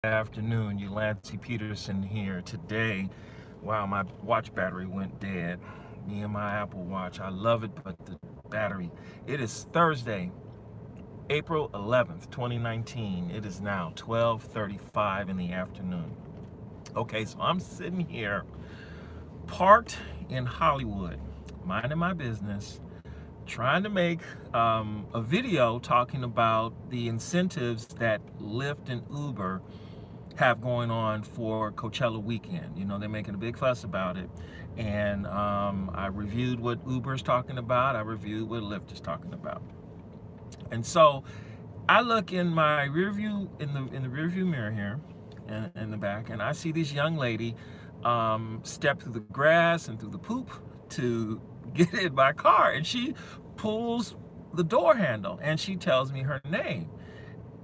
Afternoon, Peterson here. Today, wow, my watch battery went dead. Me and my Apple Watch. I love it, but the battery. It is Thursday, April 11th, 2019. It is now 12:35 in the afternoon. Okay, so I'm sitting here parked in Hollywood, minding my business, trying to make a video talking about the incentives that Lyft and Uber have going on for Coachella weekend. You know, they're making a big fuss about it. And I reviewed what Uber's talking about. I reviewed what Lyft is talking about. And so I look in my rear view, in the rear view mirror here, in the back, and I see this young lady step through the grass and through the poop to get in my car. And she pulls the door handle and she tells me her name.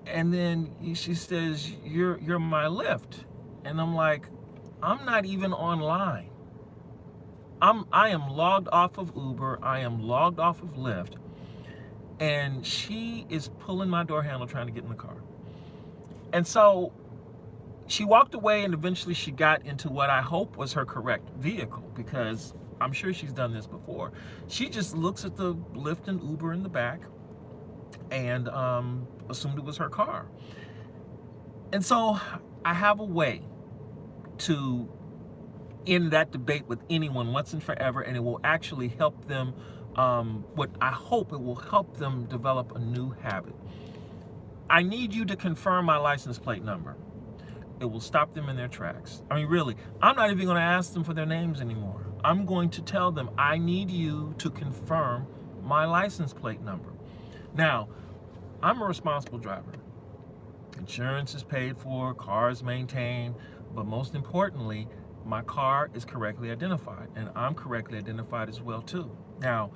And then she says, you're my Lyft. And I'm like, I'm not even online. I am logged off of Uber. I am logged off of Lyft. And she is pulling my door handle trying to get in the car. And so she walked away, and eventually she got into what I hope was her correct vehicle, because I'm sure she's done this before. She just looks at the Lyft and Uber in the back and assumed it was her car. And so I have a way to end that debate with anyone once and forever, and it will actually help them, what I hope it will help them develop a new habit. I need you to confirm my license plate number. It will stop them in their tracks. I mean, really, I'm not even going to ask them for their names anymore. I'm going to tell them, I need you to confirm my license plate number. Now, I'm a responsible driver. Insurance is paid for, car is maintained, but most importantly, my car is correctly identified, and I'm correctly identified as well too. Now,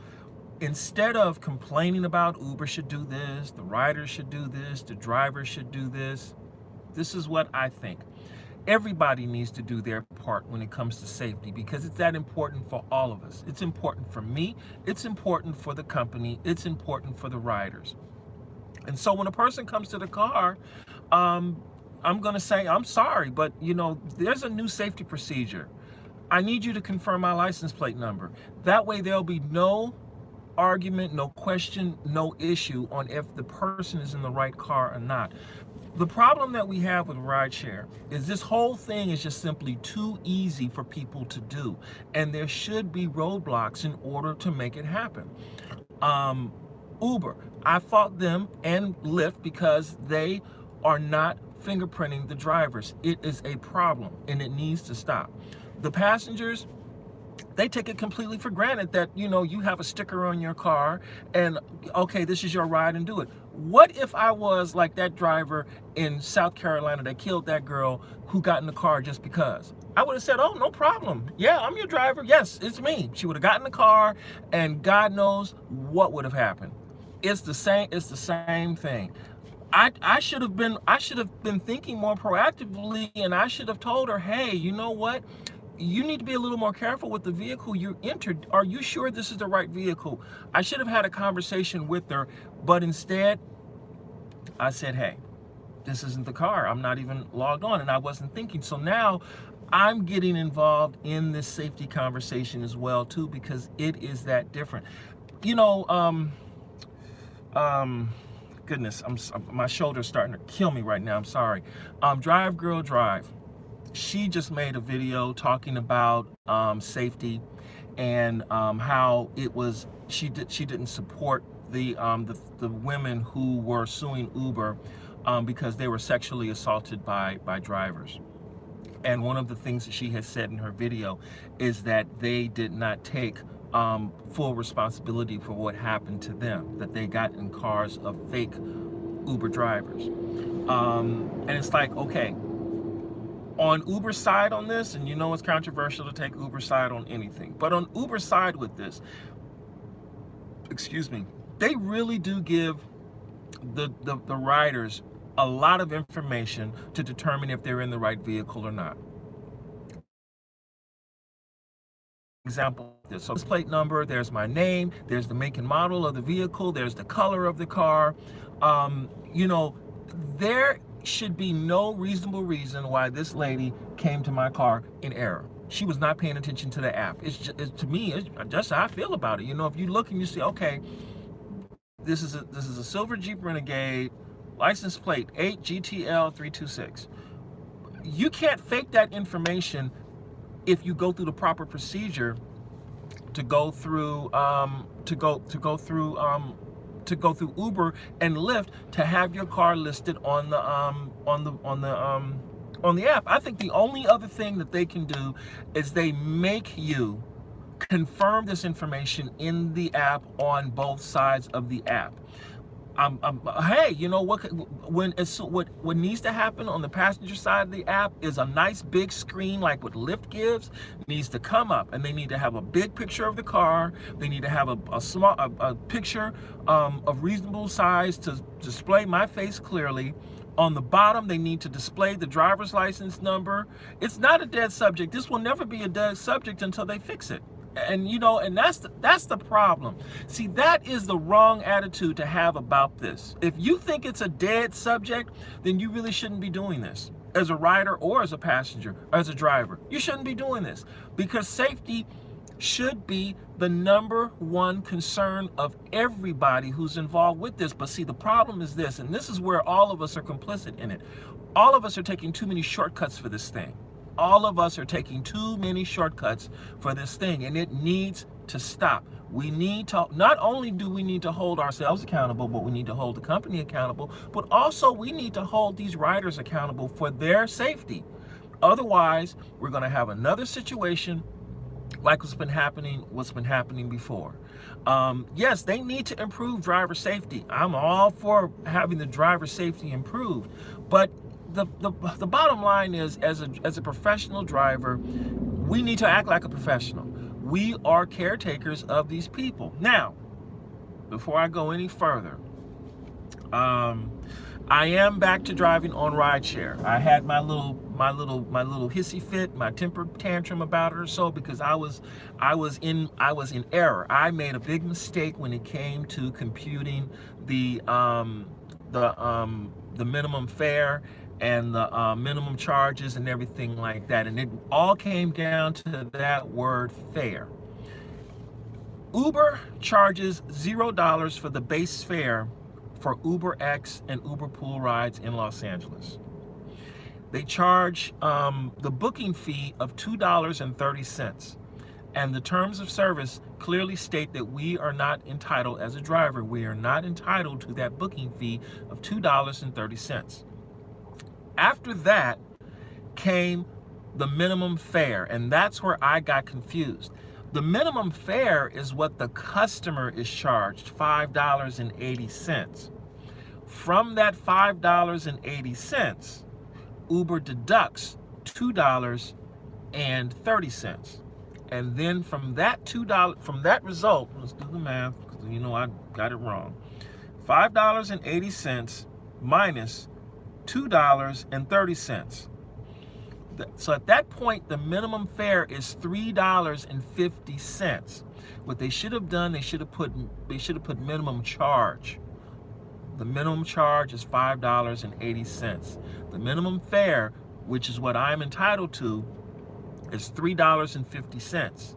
instead of complaining about Uber should do this, the riders should do this, the drivers should do this, this is what I think. Everybody needs to do their part when it comes to safety, because it's that important for all of us. It's important for me, it's important for the company, it's important for the riders. And so when a person comes to the car, I'm going to say, I'm sorry, but you know, there's a new safety procedure. I need you to confirm my license plate number. That way there'll be no argument, no question, no issue on if the person is in the right car or not. The problem that we have with rideshare is this whole thing is just simply too easy for people to do. And there should be roadblocks in order to make it happen. Uber, I fought them and Lyft because they are not fingerprinting the drivers. It is a problem and it needs to stop. The passengers, they take it completely for granted that, you know, you have a sticker on your car and, okay, this is your ride and do it. What if I was like that driver in South Carolina that killed that girl who got in the car just because? I would have said, oh, no problem. Yeah, I'm your driver. Yes, it's me. She would have gotten in the car and God knows what would have happened. It's the same thing. I should have been thinking more proactively, and I should have told her, hey, you know what? You need to be a little more careful with the vehicle you entered. Are you sure this is the right vehicle? I should have had a conversation with her, but instead I said, hey, this isn't the car. I'm not even logged on, and I wasn't thinking. So now I'm getting involved in this safety conversation as well too, because it is that different. You know, goodness, my shoulder's starting to kill me right now. I'm sorry. Drive Girl Drive. She just made a video talking about safety and how it was she didn't support the women who were suing Uber because they were sexually assaulted by drivers. And one of the things that she has said in her video is that they did not take full responsibility for what happened to them, that they got in cars of fake Uber drivers. And it's like, okay, on Uber's side on this, and you know it's controversial to take Uber's side on anything, but on Uber's side with this, excuse me, they really do give the riders a lot of information to determine if they're in the right vehicle or not. Example, so this plate number, there's my name, there's the make and model of the vehicle, there's the color of the car. You know, should be no reasonable reason why this lady came to my car in error. She was not paying attention to the app. To me, it's just how I feel about it. You know, if you look and you see, okay, this is a silver Jeep Renegade, license plate 8GTL326. You can't fake that information if you go through the proper procedure to go through Uber and Lyft to have your car listed on the app. I think the only other thing that they can do is they make you confirm this information in the app on both sides of the app. Hey, you know what needs to happen on the passenger side of the app is a nice big screen like what Lyft gives needs to come up, and they need to have a big picture of the car. They need to have a picture of reasonable size to display my face clearly. On the bottom, they need to display the driver's license number. It's not a dead subject. This will never be a dead subject until they fix it. And you know, and that's the problem. See, that is the wrong attitude to have about this. If you think it's a dead subject, then you really shouldn't be doing this as a rider or as a passenger or as a driver. You shouldn't be doing this, because safety should be the #1 concern of everybody who's involved with this. But see, the problem is this, and this is where all of us are complicit in it. All of us are taking too many shortcuts for this thing. All of us are taking too many shortcuts for this thing, and it needs to stop. We need to, not only do we need to hold ourselves accountable, but we need to hold the company accountable, but also we need to hold these riders accountable for their safety. Otherwise, we're going to have another situation like what's been happening before. Yes, they need to improve driver safety. I'm all for having the driver safety improved, but the bottom line is, as a professional driver, we need to act like a professional. We are caretakers of these people. Now, before I go any further, I am back to driving on Rideshare. I had my little hissy fit, my temper tantrum about it or so, because I was in error. I made a big mistake when it came to computing the minimum fare and the minimum charges and everything like that. And it all came down to that word fare. Uber charges $0 for the base fare for UberX and Uber Pool rides in Los Angeles. They charge the booking fee of $2.30. And the terms of service clearly state that we are not entitled, as a driver, we are not entitled to that booking fee of $2.30. After that came the minimum fare, and that's where I got confused. The minimum fare is what the customer is charged, $5.80. From that $5.80, Uber deducts $2.30. And then from that result, let's do the math, because you know I got it wrong. $5.80 minus $2.30. So at that point, the minimum fare is $3.50. What they should have done, they should have put minimum charge. The minimum charge is $5.80. The minimum fare, which is what I'm entitled to, is $3.50.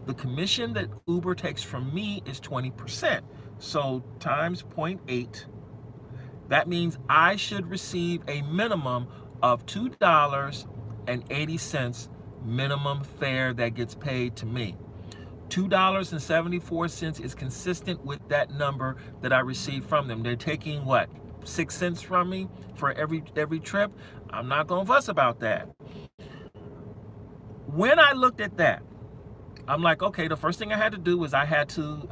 The commission that Uber takes from me is 20%. So times 0.8. That means I should receive a minimum of $2.80 minimum fare that gets paid to me. $2.74 is consistent with that number that I received from them. They're taking what, 6 cents from me for every trip? I'm not gonna fuss about that. When I looked at that, I'm like, okay, the first thing I had to do was I had to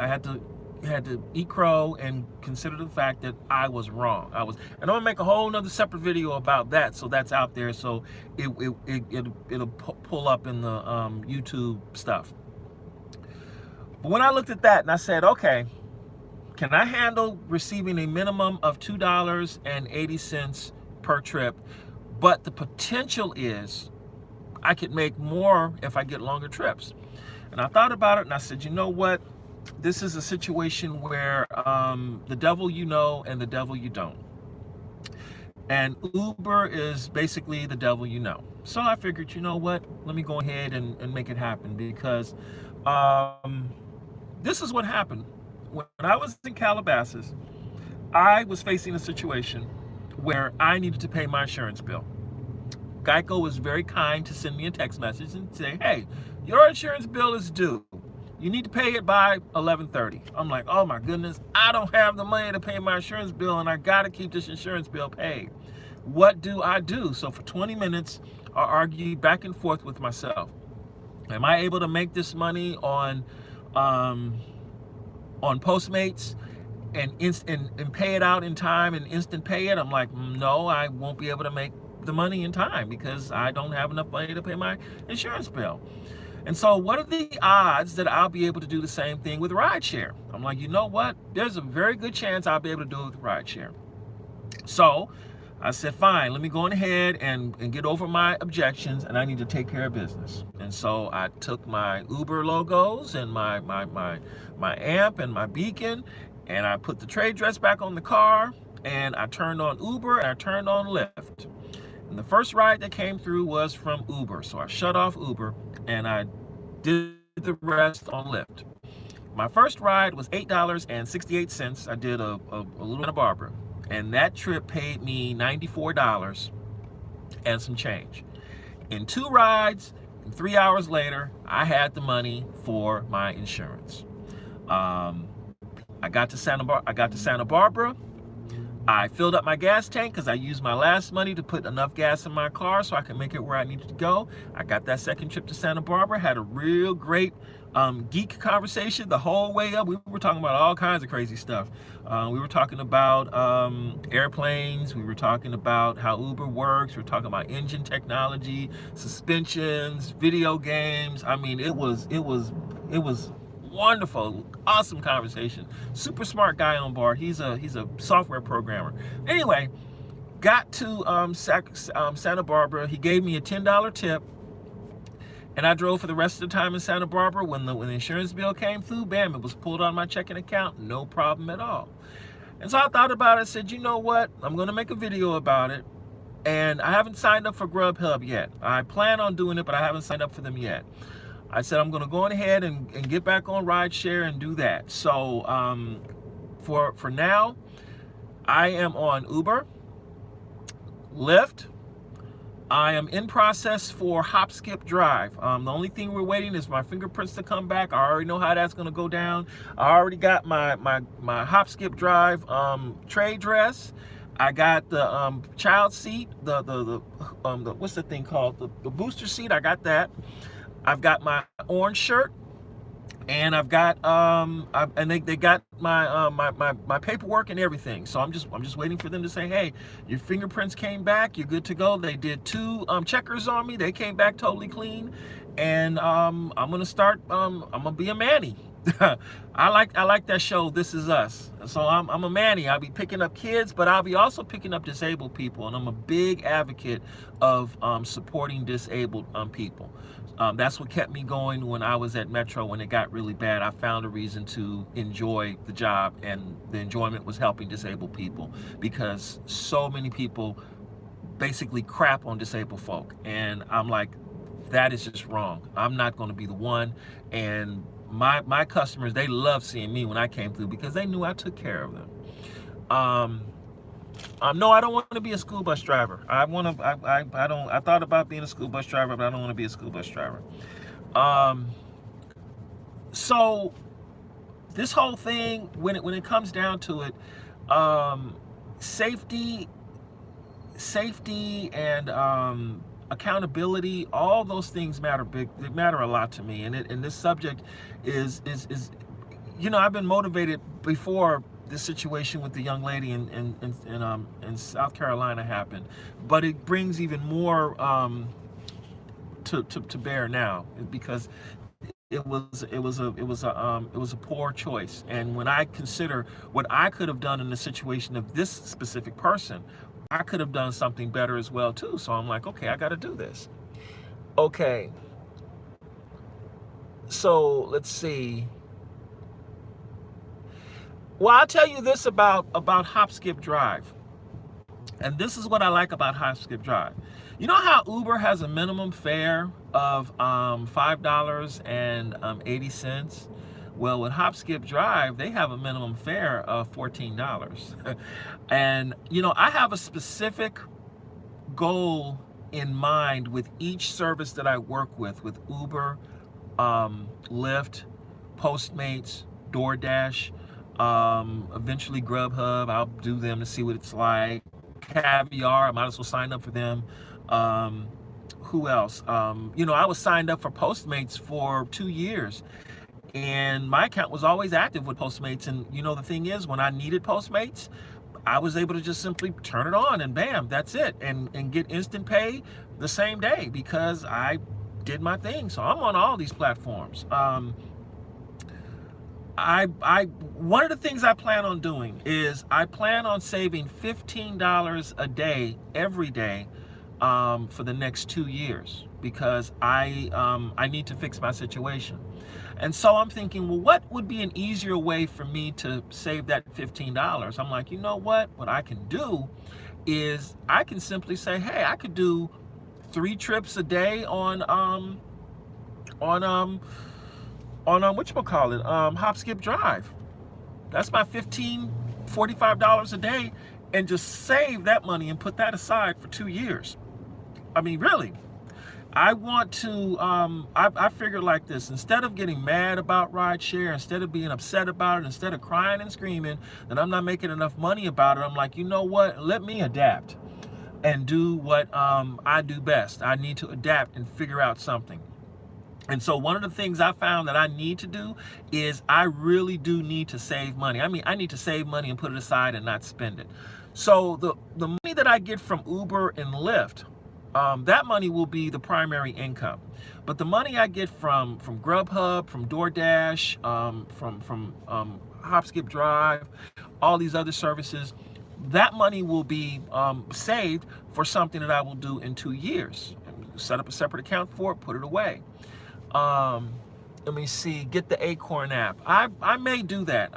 eat crow and consider the fact that I was wrong. And I'm gonna make a whole nother separate video about that, so that's out there, so it'll pull up in the YouTube stuff. But when I looked at that and I said, okay, can I handle receiving a minimum of $2.80 per trip, but the potential is I could make more if I get longer trips? And I thought about it and I said, you know what? This is a situation where the devil you know and the devil you don't. And Uber is basically the devil you know. So I figured, you know what? Let me go ahead and make it happen because um, this is what happened. When I was in Calabasas, I was facing a situation where I needed to pay my insurance bill. Geico was very kind to send me a text message and say, hey, your insurance bill is due. You need to pay it by 11:30. I'm like, oh my goodness, I don't have the money to pay my insurance bill and I got to keep this insurance bill paid. What do I do? So for 20 minutes, I argued back and forth with myself. Am I able to make this money um, on Postmates and pay it out in time and instant pay it? I'm like, no, I won't be able to make the money in time because I don't have enough money to pay my insurance bill. And so what are the odds that I'll be able to do the same thing with Rideshare? I'm like, you know what? There's a very good chance I'll be able to do it with Rideshare. So I said, fine, let me go on ahead and get over my objections, and I need to take care of business. And so I took my Uber logos and my amp and my beacon, and I put the trade dress back on the car, and I turned on Uber and I turned on Lyft. And the first ride that came through was from Uber. So I shut off Uber and I did the rest on Lyft. My first ride was $8.68. I did a little Santa Barbara. And that trip paid me $94 and some change. In 2 rides, and 3 hours later, I had the money for my insurance. I got to Santa Barbara. I filled up my gas tank because I used my last money to put enough gas in my car so I could make it where I needed to go. I got that second trip to Santa Barbara, had a real great geek conversation the whole way up. We were talking about all kinds of crazy stuff. We were talking about airplanes. We were talking about how Uber works. We were talking about engine technology, suspensions, video games. I mean, it was wonderful, awesome conversation. Super smart guy on board. He's a software programmer. Anyway, got to Santa Barbara. He gave me a $10 tip, and I drove for the rest of the time in Santa Barbara. When the insurance bill came through, bam, it was pulled out of my checking account, no problem at all. And so I thought about it. I said, you know what? I'm going to make a video about it. And I haven't signed up for Grubhub yet. I plan on doing it, but I haven't signed up for them yet. I said I'm going to go on ahead and get back on Rideshare and do that. So for now, I am on Uber, Lyft. I am in process for Hop Skip Drive. The only thing we're waiting is my fingerprints to come back. I already know how that's going to go down. I already got my Hop Skip Drive trade dress. I got the child seat, the what's the thing called? The booster seat. I got that. I've got my orange shirt, and I've got and they got my my paperwork and everything. So I'm just waiting for them to say, hey, your fingerprints came back, you're good to go. They did 2 checkers on me. They came back totally clean, and I'm gonna start. I'm gonna be a Manny. I like that show, This Is Us. So I'm a Manny. I'll be picking up kids, but I'll be also picking up disabled people, and I'm a big advocate of supporting disabled people. That's what kept me going when I was at Metro. When it got really bad, I found a reason to enjoy the job, and the enjoyment was helping disabled people, because so many people basically crap on disabled folk, and I'm like, that is just wrong. I'm not going to be the one. And my customers, they love seeing me when I came through because they knew I took care of them. No, I don't want to be a school bus driver. I thought about being a school bus driver, but I don't want to be a school bus driver. So this whole thing, when it comes down to it, safety and accountability, all those things matter they matter a lot to me. And this subject is I've been motivated before this situation with the young lady in South Carolina happened, but it brings even more to bear now, because it was a poor choice. And when I consider what I could have done in the situation of this specific person, I could have done something better as well too. So I'm like, okay, I got to do this. Okay, so let's see. Well, I'll tell you this about Hop Skip Drive. And this is what I like about Hop Skip Drive. You know how Uber has a minimum fare of $5.80? Well, with Hop Skip Drive, they have a minimum fare of $14. And, you know, I have a specific goal in mind with each service that I work with Uber, Lyft, Postmates, DoorDash, eventually Grubhub. I'll do them to see what it's like. Caviar, I might as well sign up for them. Who else? You know, I was signed up for Postmates for 2 years, and my account was always active with Postmates. And you know, the thing is, when I needed Postmates, I was able to just simply turn it on and bam, that's it, and get instant pay the same day because I did my thing. So I'm on all these platforms. One of the things I plan on doing is I plan on saving $15 a day every day for the next 2 years because I need to fix my situation. And so I'm thinking, well, what would be an easier way for me to save that $15? I'm like, you know what I can do is I can simply say, hey, I could do 3 trips a day on whatchamacallit, Hop Skip Drive. That's my $45 a day, and just save that money and put that aside for 2 years. I mean, really, I want to, I figured like this: instead of getting mad about rideshare, instead of being upset about it, instead of crying and screaming that I'm not making enough money about it, I'm like, you know what, let me adapt and do what I do best. I need to adapt and figure out something. And so one of the things I found that I need to do is I really do need to save money. I mean, I need to save money and put it aside and not spend it. So the money that I get from Uber and Lyft, that money will be the primary income. But the money I get from Grubhub, from DoorDash, from Hop Skip Drive, all these other services, that money will be saved for something that I will do in 2 years. Set up a separate account for it, put it away. Let me see, get the Acorn app. I may do that.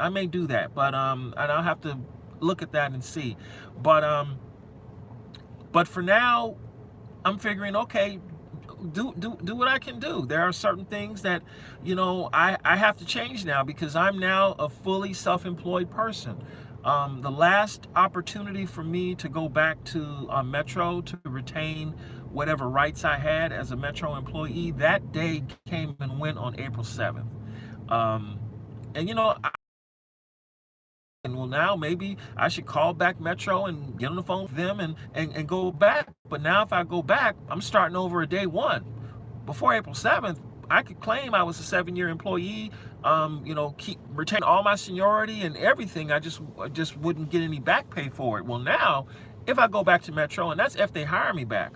But and I'll have to look at that and see. But for now, I'm figuring, okay, do what I can do. There are certain things that, you know, I have to change now because I'm now a fully self-employed person. The last opportunity for me to go back to Metro to retain whatever rights I had as a Metro employee, that day came and went on April 7th. And you know, well, now maybe I should call back Metro and get on the phone with them and go back. But now if I go back, I'm starting over at day one. Before April 7th, I could claim I was a 7-year employee, you know, retain all my seniority and everything. I just wouldn't get any back pay for it. Well, now, if I go back to Metro, and that's if they hire me back,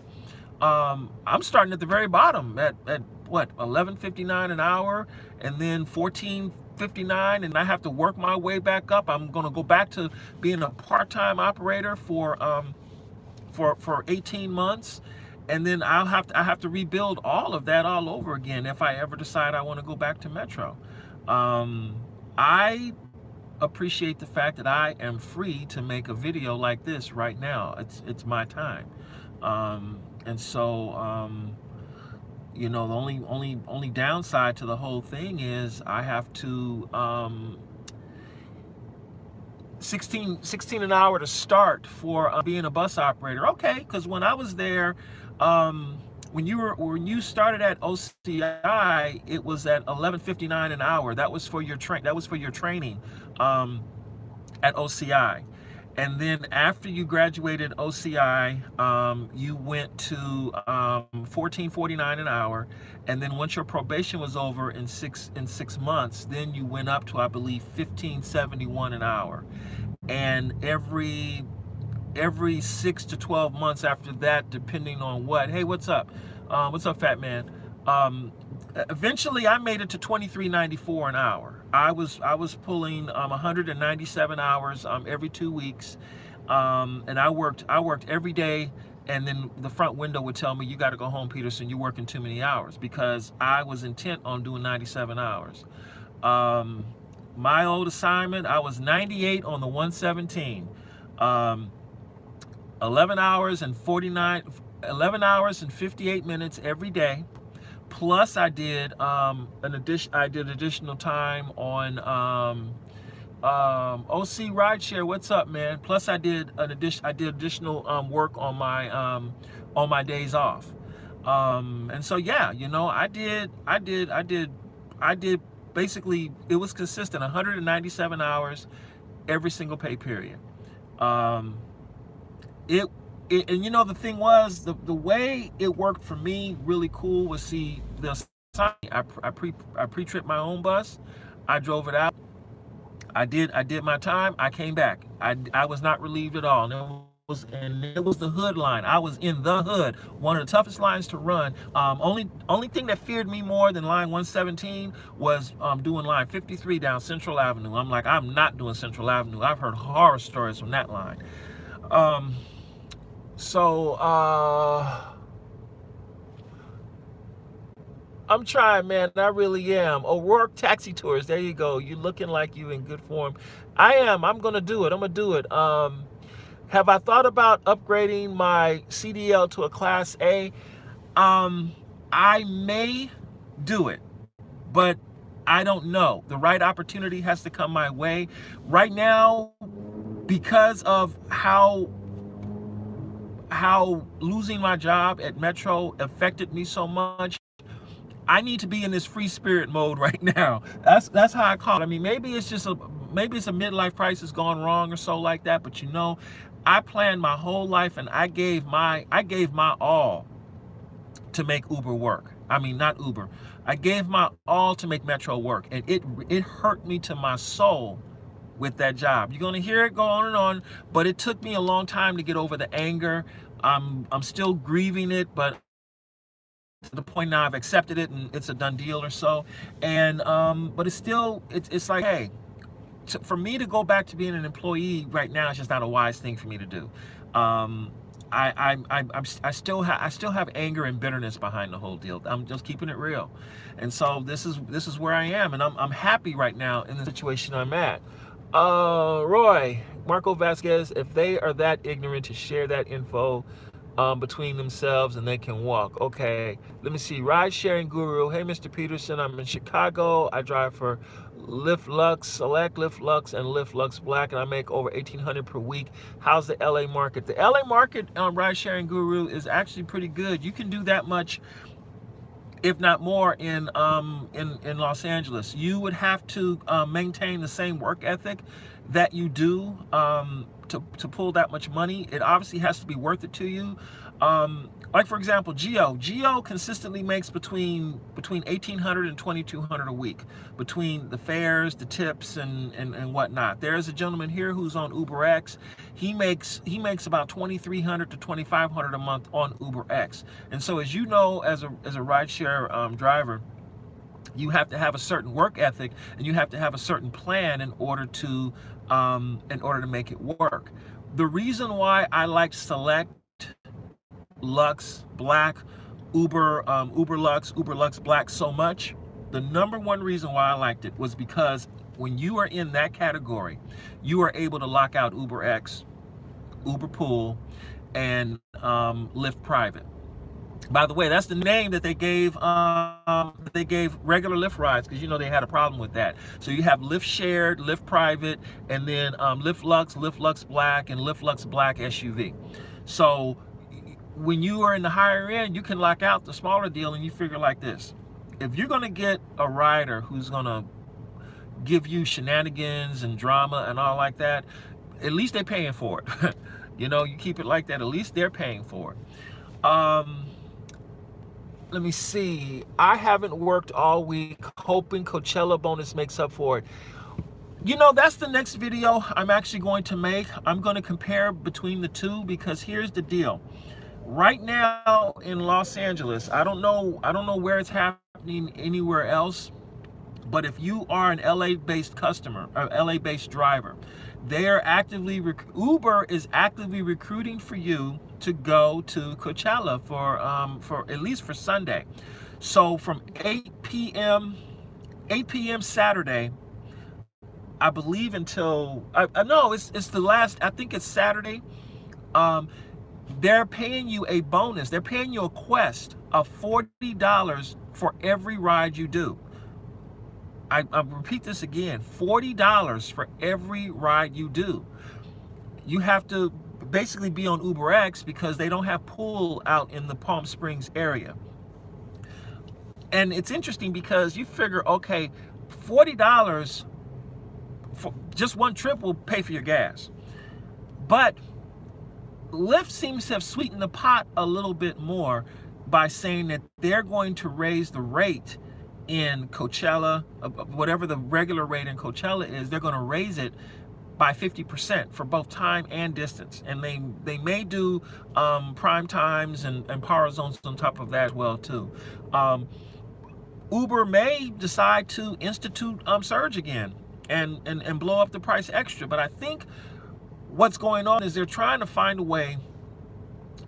I'm starting at the very bottom at what, $11.59 an hour, and then $14.59, and I have to work my way back up. I'm going to go back to being a part-time operator for 18 months. And then I have to rebuild all of that all over again if I ever decide I want to go back to Metro. I appreciate the fact that I am free to make a video like this right now. It's my time. And so, you know, the only downside to the whole thing is I have to 16 an hour to start for being a bus operator. Okay, because when I was there, when you started at OCI, it was at $11.59 an hour. That was for your training at OCI. And then after you graduated OCI, you went to $14.49 an hour. And then once your probation was over in six months, then you went up to, I believe, $15.71 an hour. And every 6 to 12 months after that, depending on what, hey, what's up, fat man? Eventually, I made it to $23.94 an hour. I was pulling 197 hours every 2 weeks, and I worked every day. And then the front window would tell me, you got to go home, Peterson. You're working too many hours, because I was intent on doing 97 hours. My old assignment, I was 98 on the 117. 11 hours and 11 hours and 58 minutes every day. Plus I did additional time on OC Rideshare. What's up, man? Plus I did additional work on my days off. And so yeah, you know, I did basically, it was consistent 197 hours every single pay period. And you know, the thing was, the way it worked for me really cool was, see, I pre-tripped my own bus. I drove it out. I did my time. I came back. I was not relieved at all. And it was the hood line. I was in the hood, one of the toughest lines to run. Only thing that feared me more than line 117 was doing line 53 down Central Avenue. I'm like, I'm not doing Central Avenue. I've heard horror stories from that line. So I'm trying, man. I really am. O'Rourke Taxi Tours. There you go. You looking like you in good form. I am. I'm gonna do it. I'm gonna do it. Have I thought about upgrading my CDL to a Class A? I may do it, but I don't know. The right opportunity has to come my way. Right now, because of how losing my job at Metro affected me so much, I need to be in this free spirit mode right now. That's how I call it. I mean, maybe it's a midlife crisis gone wrong or so like that, but you know, I planned my whole life and I gave my all to make Uber work. I mean, not Uber. I gave my all to make Metro work, and it hurt me to my soul with that job. You're gonna hear it go on and on, but it took me a long time to get over the anger. I'm still grieving it, but to the point now I've accepted it and it's a done deal or so. And but it's still, it's like, hey, for me to go back to being an employee right now is just not a wise thing for me to do. I still have anger and bitterness behind the whole deal. I'm just keeping it real, and so this is where I am, and I'm happy right now in the situation I'm at. Roy, Marco Vasquez, if they are that ignorant to share that info between themselves and they can walk. Okay, let me see. Ride sharing guru. Hey, Mr. Peterson, I'm in Chicago. I drive for Lyft Lux, Select, Lyft Lux, and Lyft Lux Black, and I make over $1,800 per week. How's the LA market? The LA market on Ride Sharing Guru is actually pretty good. You can do that much, if not more, in Los Angeles. You would have to maintain the same work ethic that you do to pull that much money. It obviously has to be worth it to you. Like, for example, Geo consistently makes between $1,800 and $2,200 a week, between the fares, the tips, and whatnot. There's a gentleman here who's on UberX. He makes about $2,300 to $2,500 a month on UberX. And so, as you know, as a rideshare driver, you have to have a certain work ethic, and you have to have a certain plan in order to make it work. The reason why I like Select, Lux Black, Uber Lux Black so much, the number one reason why I liked it was because when you are in that category, you are able to lock out UberX, Uber Pool, and Lyft Private. By the way, that's the name that they gave regular Lyft rides, because you know they had a problem with that. So you have Lyft Shared, Lyft Private, and then Lyft Lux Black, and Lyft Lux Black SUV. So when you are in the higher end, you can lock out the smaller deal, and you figure like this: if you're gonna get a rider who's gonna give you shenanigans and drama and all like that, at least they're paying for it. You know, you keep it like that, at least they're paying for it. Let me see. I haven't worked all week, hoping Coachella bonus makes up for it. You know, that's the next video I'm actually going to make. I'm going to compare between the two, because here's the deal. Right now in Los Angeles, I don't know where it's happening anywhere else, but if you are an LA-based customer or LA-based driver, they are Uber is actively recruiting for you to go to Coachella for at least for Sunday. So from 8 p.m. Saturday, I believe, until no, it's the last. I think it's Saturday. they're paying you a bonus. They're paying you a quest of $40 for every ride you do. I'll repeat this again, $40 for every ride you do. You have to basically be on UberX because they don't have pool out in the Palm Springs area. And it's interesting because you figure, okay, $40 for just one trip will pay for your gas. But Lyft seems to have sweetened the pot a little bit more by saying that they're going to raise the rate in Coachella, whatever the regular rate in Coachella is, they're going to raise it by 50% for both time and distance. And they may do prime times and power zones on top of that as well too. Uber may decide to institute surge again and blow up the price extra. But I think what's going on is they're trying to find a way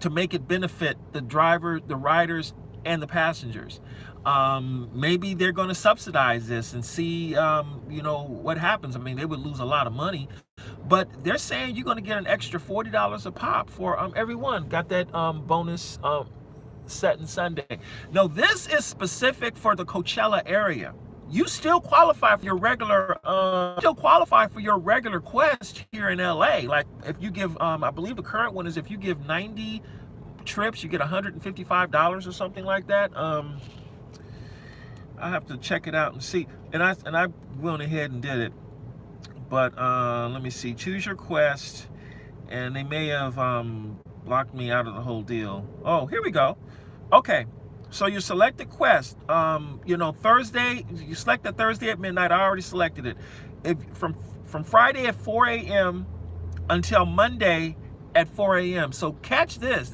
to make it benefit the driver, the riders, and the passengers. Maybe they're going to subsidize this and see, what happens. I mean, they would lose a lot of money, but they're saying you're going to get an extra $40 a pop for everyone. Got that bonus set and Sunday. No, this is specific for the Coachella area. You still qualify for your regular, quest here in LA. Like if you give, I believe the current one is if you give 90 trips, you get $155 or something like that. I have to check it out and see. And I went ahead and did it. But let me see. Choose your quest, and they may have blocked me out of the whole deal. Oh, here we go. Okay. So you select the quest, Thursday, you select the Thursday at midnight. I already selected it. From Friday at 4 a.m. until Monday at 4 a.m. So catch this.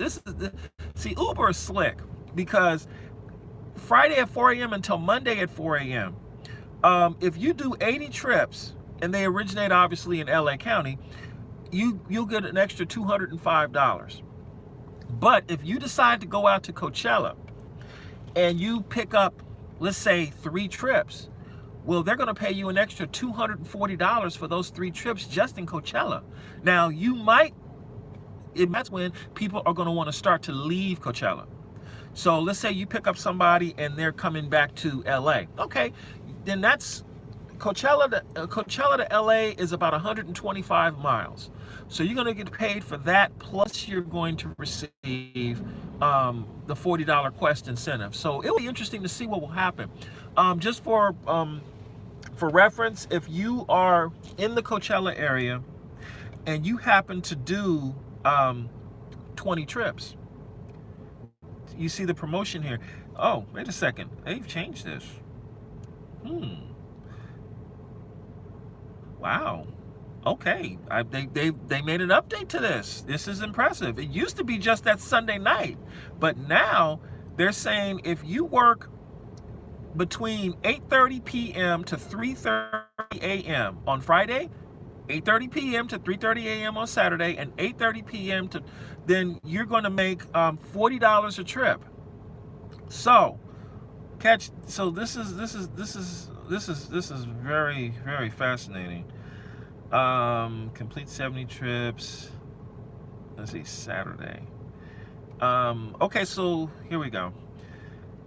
See, Uber is slick because Friday at 4 a.m. until Monday at 4 a.m. If you do 80 trips, and they originate obviously in LA County, you'll get an extra $205. But if you decide to go out to Coachella, and you pick up, let's say, 3 trips, well, they're going to pay you an extra $240 for those 3 trips just in Coachella. Now, that's when people are going to want to start to leave Coachella. So let's say you pick up somebody and they're coming back to LA. Okay, then that's Coachella to LA is about 125 miles. So you're going to get paid for that, plus you're going to receive the $40 quest incentive. So it will be interesting to see what will happen. Just for reference, if you are in the Coachella area and you happen to do 20 trips, you see the promotion here. Oh, wait a second. They've changed this. Wow. Okay, they made an update to this. This is impressive. It used to be just that Sunday night, but now they're saying if you work between 8:30 p.m. to 3:30 a.m. on Friday, 8:30 p.m. to 3:30 a.m. on Saturday, and 8:30 p.m. to, then you're going to make $40 a trip. So this is very, very fascinating. Complete 70 trips. Let's see, Saturday. Okay, so here we go.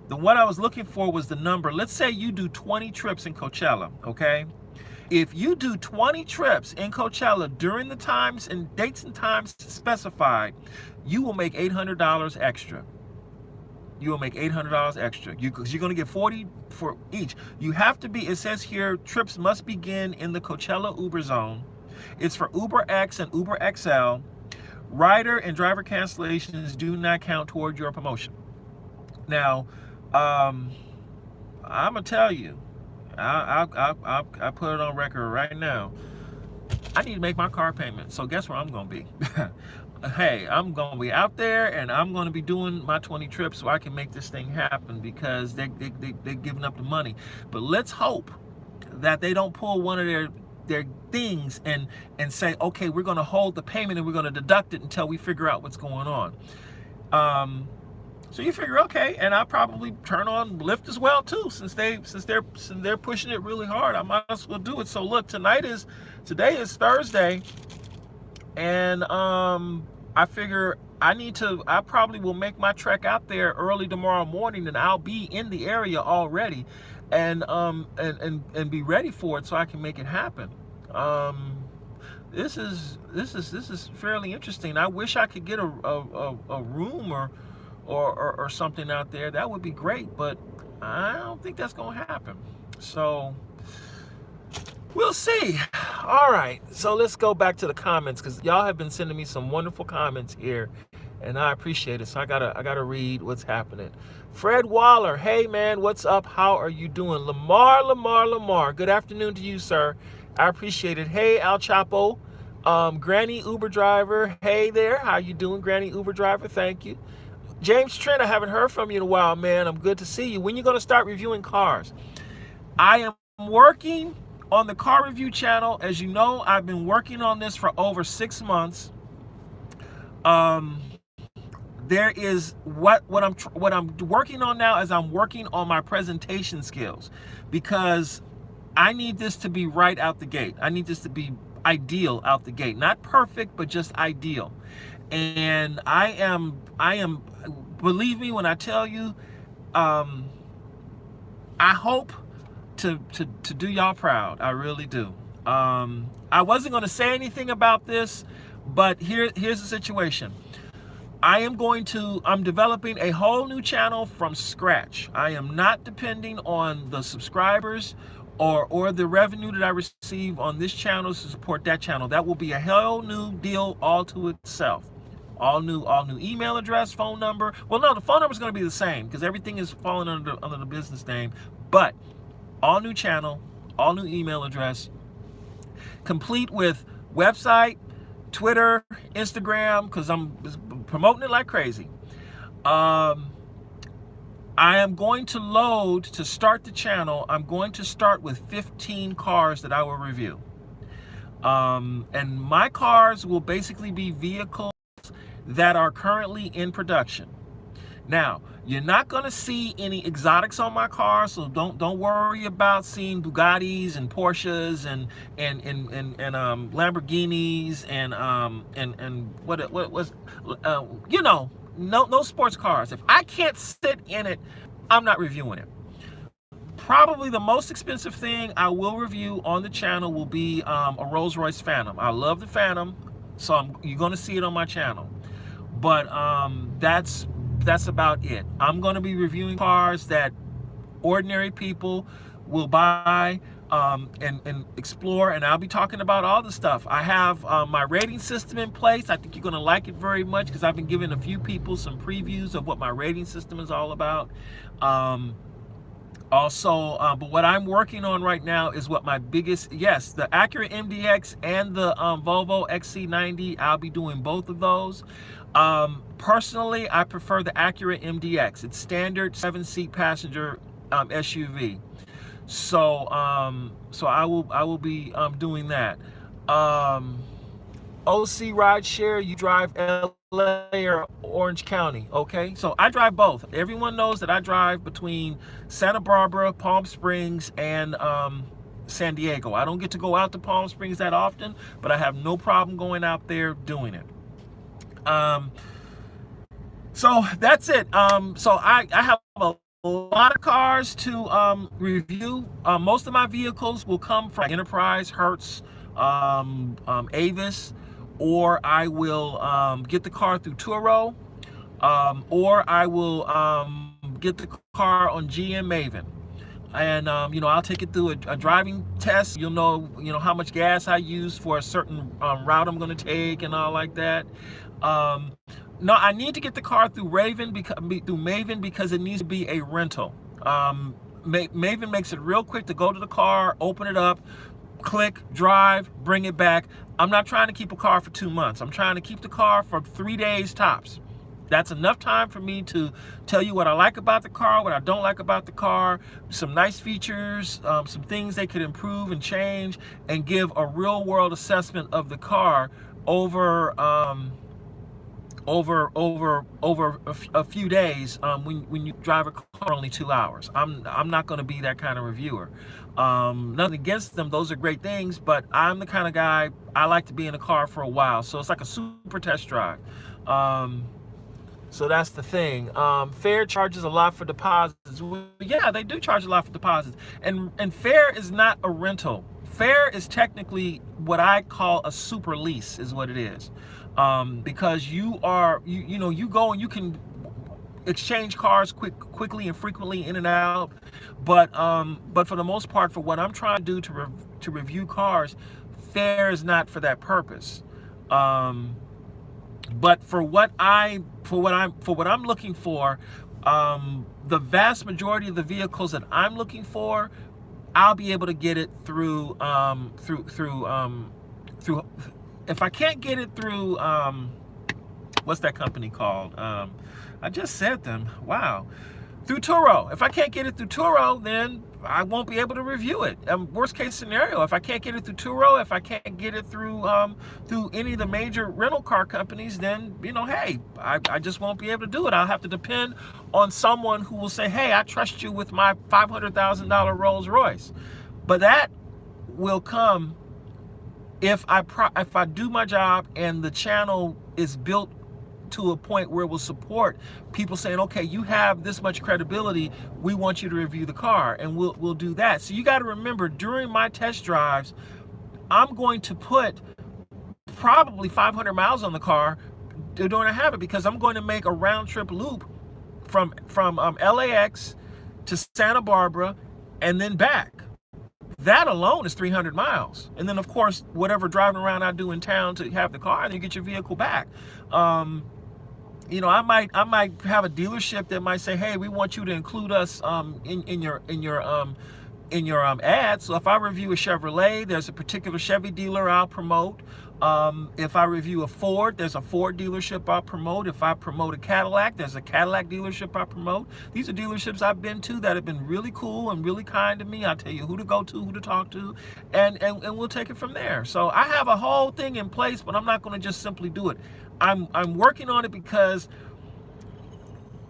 The one I was looking for was the number. Let's say you do 20 trips in Coachella, okay? If you do 20 trips in Coachella during the times and dates and times specified, you will make $800 extra. You will make $800 extra. Because you're going to get 40 for each. You have to be, it says here, trips must begin in the Coachella Uber zone. It's for Uber X and Uber XL. Rider and driver cancellations do not count toward your promotion. Now, I'm going to tell you, I put it on record right now. I need to make my car payment. So guess where I'm going to be? Hey, I'm going to be out there and I'm going to be doing my 20 trips so I can make this thing happen because they're giving up the money. But let's hope that they don't pull one of their things and say, okay, we're going to hold the payment and we're going to deduct it until we figure out what's going on. So you figure, okay, and I'll probably turn on Lyft as well too, since they're pushing it really hard. I might as well do it. So look, today is Thursday. And I figure I probably will make my trek out there early tomorrow morning, and I'll be in the area already, and be ready for it so I can make it happen. This is fairly interesting. I wish I could get a room or something out there. That would be great, but I don't think that's gonna happen. So we'll see. All right, so let's go back to the comments, because y'all have been sending me some wonderful comments here, and I appreciate it. So I gotta read what's happening. Fred Waller, hey man, what's up? How are you doing? Lamar. Good afternoon to you, sir. I appreciate it. Hey, Al Chapo, Granny Uber driver. Hey there, how you doing, Granny Uber driver? Thank you. James Trent, I haven't heard from you in a while, man. I'm good to see you. When you gonna start reviewing cars? I am working on the car review channel. As you know, I've been working on this for over 6 months. There is what I'm working on now is I'm working on my presentation skills, because I need this to be right out the gate. I need this to be ideal out the gate. Not perfect, but just ideal. And I am, believe me when I tell you, I hope to do y'all proud. I really do. I wasn't going to say anything about this, but here's the situation. I'm developing a whole new channel from scratch. I am not depending on the subscribers or the revenue that I receive on this channel to support that channel. That will be a whole new deal all to itself. All new email address, phone number. Well, no, the phone number is going to be the same, because everything is falling under the business name. But all new channel, all new email address, complete with website, Twitter, Instagram, because I'm promoting it like crazy. I am going to start the channel. I'm going to start with 15 cars that I will review. And my cars will basically be vehicles that are currently in production. Now, you're not going to see any exotics on my car, so don't worry about seeing Bugattis and Porsches and Lamborghinis and what was no sports cars. If I can't sit in it, I'm not reviewing it. Probably the most expensive thing I will review on the channel will be a Rolls-Royce Phantom. I love the Phantom, so you're going to see it on my channel. But that's about it. I'm going to be reviewing cars that ordinary people will buy and explore, and I'll be talking about all the stuff. I have my rating system in place. I think you're going to like it very much, because I've been giving a few people some previews of what my rating system is all about. But what I'm working on right now is what my biggest, yes, the Acura MDX and the Volvo XC90. I'll be doing both of those. Personally, I prefer the Acura MDX. It's standard 7-seat passenger SUV. So I will be doing that. OC Rideshare, you drive LA or Orange County, okay? So I drive both. Everyone knows that I drive between Santa Barbara, Palm Springs, and San Diego. I don't get to go out to Palm Springs that often, but I have no problem going out there doing it. So that's it. So I have a lot of cars to review. Most of my vehicles will come from Enterprise, Hertz, Avis, or I will get the car through Turo, or I will get the car on GM Maven. And I'll take it through a driving test. You'll know how much gas I use for a certain route I'm going to take and all like that. No, I need to get the car through Maven because it needs to be a rental. Maven makes it real quick to go to the car, open it up, click, drive, bring it back. I'm not trying to keep a car for 2 months. I'm trying to keep the car for 3 days tops. That's enough time for me to tell you what I like about the car, what I don't like about the car, some nice features, some things they could improve and change, and give a real world assessment of the car over a few days when you drive a car only 2 hours. I'm not going to be that kind of reviewer. Nothing against them, those are great things, but I'm the kind of guy, I like to be in a car for a while, so it's like a super test drive. So that's the thing. Fair charges a lot for deposits. Well, yeah, they do charge a lot for deposits. And Fair is not a rental. Fair is technically what I call a super lease, is what it is. Because you go and you can exchange cars quickly and frequently in and out. But for the most part, for what I'm trying to do to review cars, Fair is not for that purpose. But for what I'm looking for, the vast majority of the vehicles that I'm looking for, I'll be able to get it through if I can't get it through what's that company called? I just said them. Wow. Through Turo. If I can't get it through Turo, then I won't be able to review it. Worst case scenario, if I can't get it through Turo, if I can't get it through any of the major rental car companies, then, hey, I just won't be able to do it. I'll have to depend on someone who will say, hey, I trust you with my $500,000 Rolls Royce. But that will come if I do my job and the channel is built to a point where it will support people saying, okay, you have this much credibility, we want you to review the car, and we'll do that. So you got to remember, during my test drives, I'm going to put probably 500 miles on the car during I have it, because I'm going to make a round trip loop from LAX to Santa Barbara and then back. That alone is 300 miles. And then, of course, whatever driving around I do in town to have the car, and then you get your vehicle back. I might have a dealership that might say, hey, we want you to include us in your ad. So if I review a Chevrolet, there's a particular Chevy dealer I'll promote. If I review a Ford, there's a Ford dealership I'll promote. If I promote a Cadillac, there's a Cadillac dealership I promote. These are dealerships I've been to that have been really cool and really kind to me. I'll tell you who to go to, who to talk to, and we'll take it from there. So I have a whole thing in place, but I'm not going to just simply do it. I'm working on it because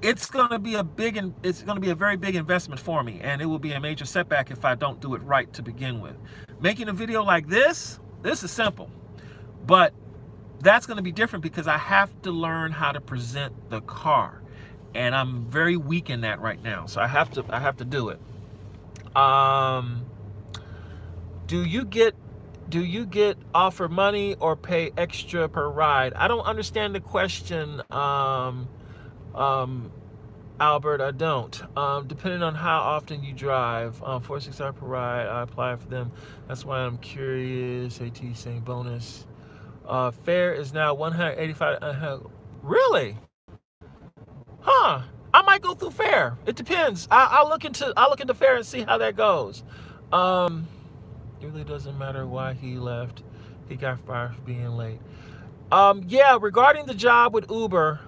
it's going to be a very big investment for me, and it will be a major setback if I don't do it right to begin with. Making a video like this is simple, but that's going to be different because I have to learn how to present the car, and I'm very weak in that right now. So I have to do it. Do you get offered money or pay extra per ride? I don't understand the question, Albert. I don't. Depending on how often you drive, 4 to 6 hours per ride, I apply for them. That's why I'm curious. AT saying bonus. Fare is now $185. Really? Huh? I might go through Fare. It depends. I'll look into Fare and see how that goes. It really doesn't matter why he left. He got fired for being late. Yeah, regarding the job with Uber,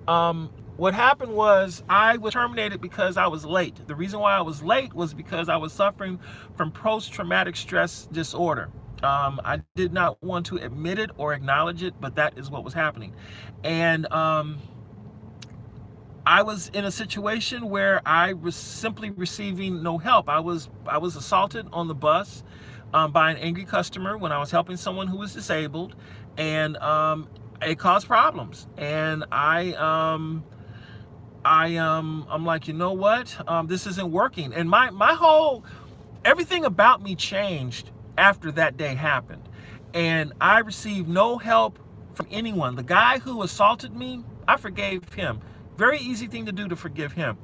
what happened was I was terminated because I was late. The reason why I was late was because I was suffering from post-traumatic stress disorder. I did not want to admit it or acknowledge it, but that is what was happening. And I was in a situation where I was simply receiving no help. I was assaulted on the bus by an angry customer when I was helping someone who was disabled, and it caused problems. And I'm like, you know what? This isn't working. And everything about me changed after that day happened. And I received no help from anyone. The guy who assaulted me, I forgave him. Very easy thing to do, to forgive him.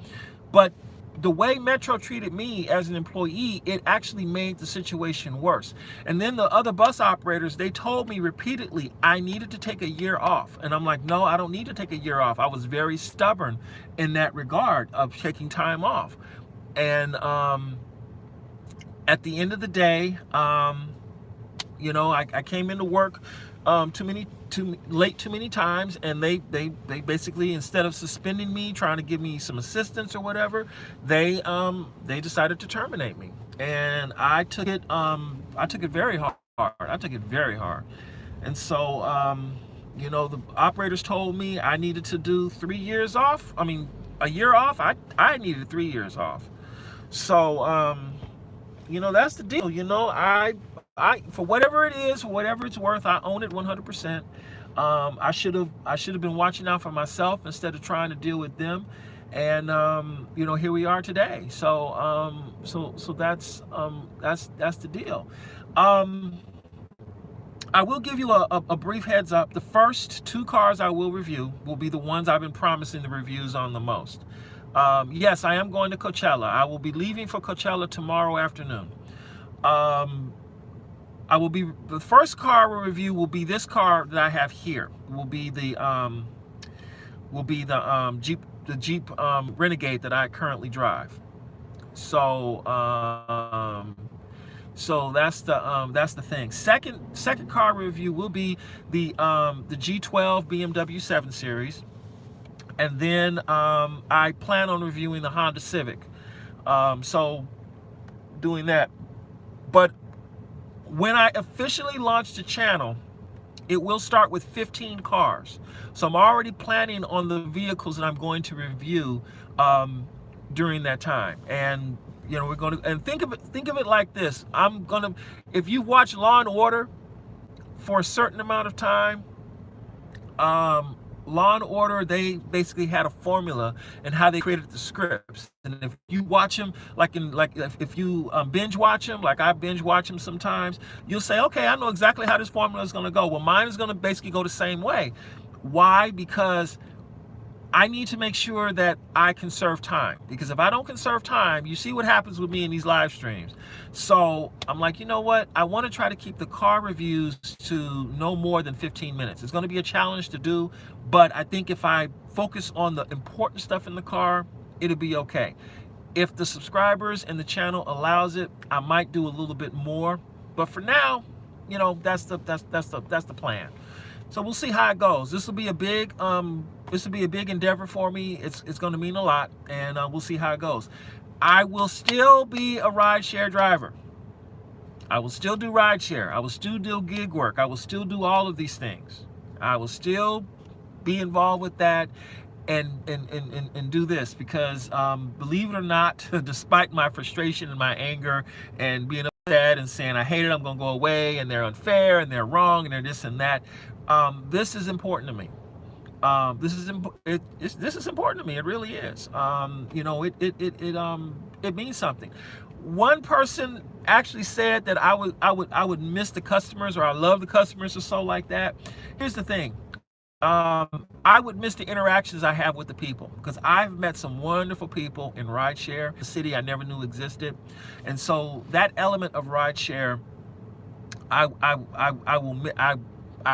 But the way Mystro treated me as an employee, it actually made the situation worse. And then the other bus operators, they told me repeatedly I needed to take a year off. And I'm like, no, I don't need to take a year off. I was very stubborn in that regard of taking time off. And at the end of the day, I came into work too many times, and they basically, instead of suspending me, trying to give me some assistance or whatever, they decided to terminate me. And I took it very hard. And so the operators told me I needed to do 3 years off. I mean, a year off. I needed 3 years off. So that's the deal. I for whatever it is, for whatever it's worth, I own it 100%. I should have been watching out for myself instead of trying to deal with them. And you know, here we are today. So so that's the deal. I will give you a brief heads up. The first 2 cars I will review will be the ones I've been promising the reviews on the most. Yes, I am going to Coachella. I will be leaving for Coachella tomorrow afternoon. The first car review will be this car that I have here. Will be the Jeep Renegade that I currently drive. So so that's the thing. Second car review will be the G12 BMW 7 Series, and then I plan on reviewing the Honda Civic. So doing that, but when I officially launch the channel, it will start with 15 cars. So I'm already planning on the vehicles that I'm going to review during that time. And you know, we're going to, and think of it like this. If you watch Law and Order for a certain amount of time, Law and Order, they basically had a formula and how they created the scripts. And if you watch them, if you binge watch them, like I binge watch them sometimes, you'll say, okay, I know exactly how this formula is going to go. Well, mine is going to basically go the same way. Why? Because I need to make sure that I conserve time, because if I don't conserve time, you see what happens with me in these live streams. So I'm like, you know what? I want to try to keep the car reviews to no more than 15 minutes. It's going to be a challenge to do, but I think if I focus on the important stuff in the car, it'll be okay. If the subscribers and the channel allows it, I might do a little bit more, but for now, you know, that's the plan. So we'll see how it goes. This will be a big endeavor for me. It's going to mean a lot, and we'll see how it goes. I will still be a rideshare driver. I will still do rideshare. I will still do gig work. I will still do all of these things. I will still be involved with that and do this, because believe it or not, despite my frustration and my anger and being upset and saying I hate it, I'm going to go away, and they're unfair and they're wrong and they're this and that, this is important to me. This is important to me. It really is. You know, it means something. One person actually said that I would miss the customers, or I love the customers, or so like that. Here's the thing. I would miss the interactions I have with the people, because I've met some wonderful people in rideshare, a city I never knew existed, and so that element of rideshare, I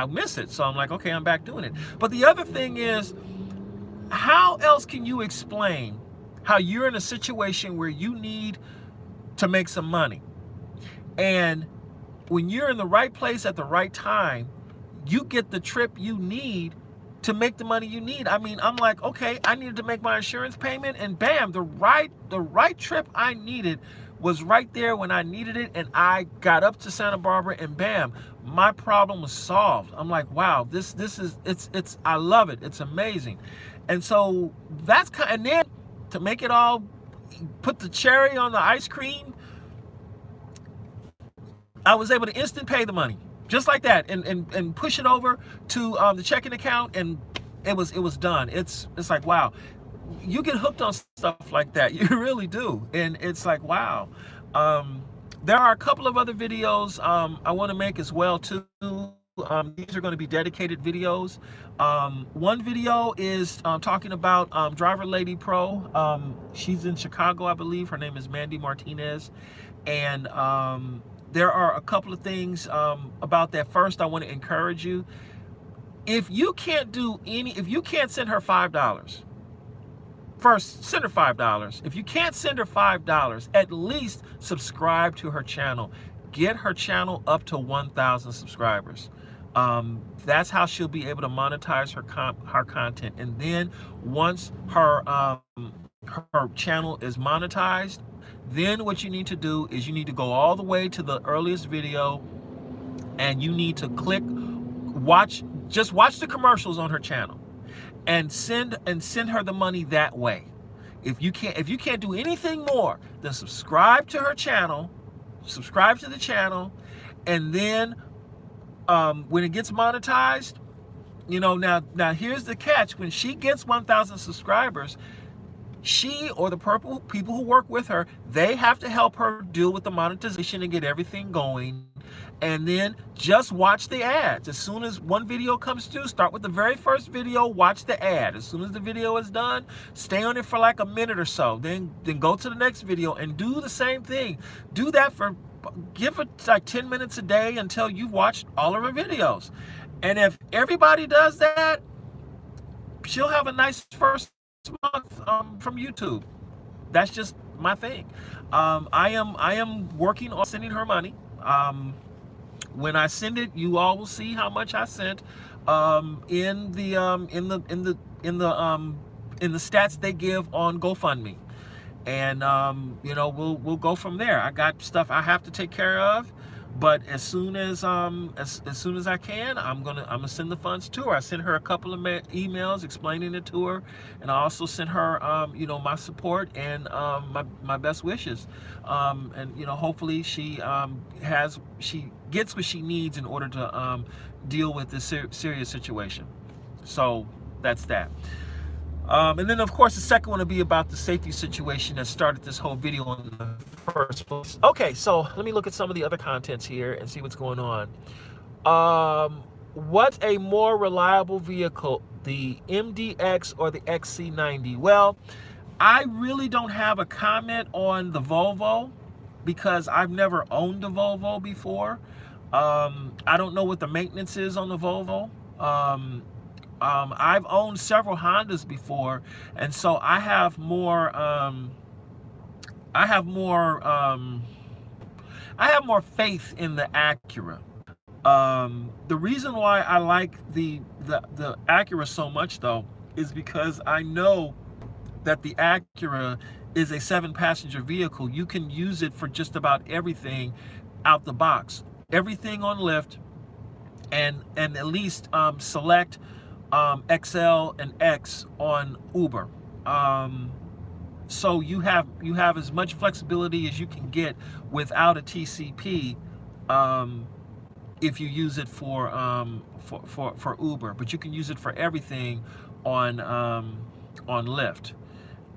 miss it. So I'm like, okay, I'm back doing it. But the other thing is, how else can you explain how you're in a situation where you need to make some money, and when you're in the right place at the right time, you get the trip you need to make the money you need? I mean, I'm like, okay, I needed to make my insurance payment, and bam, the right trip I needed was right there when I needed it, and I got up to Santa Barbara, and bam, my problem was solved. I'm like, wow, this is, it's I love it. It's amazing. And so that's and then to make it all, put the cherry on the ice cream, I was able to instant pay the money just like that, and push it over to the checking account, and it was done. It's like, wow. You get hooked on stuff like that. You really do. And it's like, wow. There are a couple of other videos I want to make as well too. These are going to be dedicated videos. One video is talking about Driver Lady Pro. She's in Chicago, I believe. Her name is Mandy Martinez. And there are a couple of things about that. First, I want to encourage you. If you can't send her $5, first, send her $5. If you can't send her $5, at least subscribe to her channel. Get her channel up to 1,000 subscribers. That's how she'll be able to monetize her content. And then once her channel is monetized, then what you need to do is you need to go all the way to the earliest video, and you need to just watch the commercials on her channel, and send her the money that way. If you can't do anything more than subscribe to her channel, subscribe to the channel, and then when it gets monetized, Now here's the catch. When she gets 1,000 subscribers, she or the people who work with her, they have to help her deal with the monetization and get everything going. And then just watch the ads. As soon as one video comes through, start with the very first video, watch the ad. As soon as the video is done, stay on it for like a minute or so. Then go to the next video and do the same thing. Do that give it like 10 minutes a day until you've watched all of her videos. And if everybody does that, she'll have a nice first month from YouTube. That's just my thing. I am working on sending her money. When I send it, you all will see how much I sent in the stats they give on GoFundMe, and we'll go from there. I got stuff I have to take care of, but as soon as I can, I'm gonna send the funds to her. I sent her a couple of emails explaining it to her, and I also sent her my support and my best wishes, and hopefully she gets what she needs in order to deal with this serious situation. So that's that. And then, of course, the second one will be about the safety situation that started this whole video in the first place. Okay, so let me look at some of the other contents here and see what's going on. What's a more reliable vehicle, the MDX or the XC90? Well, I really don't have a comment on the Volvo because I've never owned a Volvo before. I don't know what the maintenance is on the Volvo. I've owned several Hondas before, and so I have more faith in the Acura. The reason why I like the Acura so much, though, is because I know that the Acura is a 7-passenger vehicle. You can use it for just about everything out the box. Everything on Lyft, and at least select XL and X on Uber. So you have as much flexibility as you can get without a TCP if you use it for Uber, but you can use it for everything on Lyft.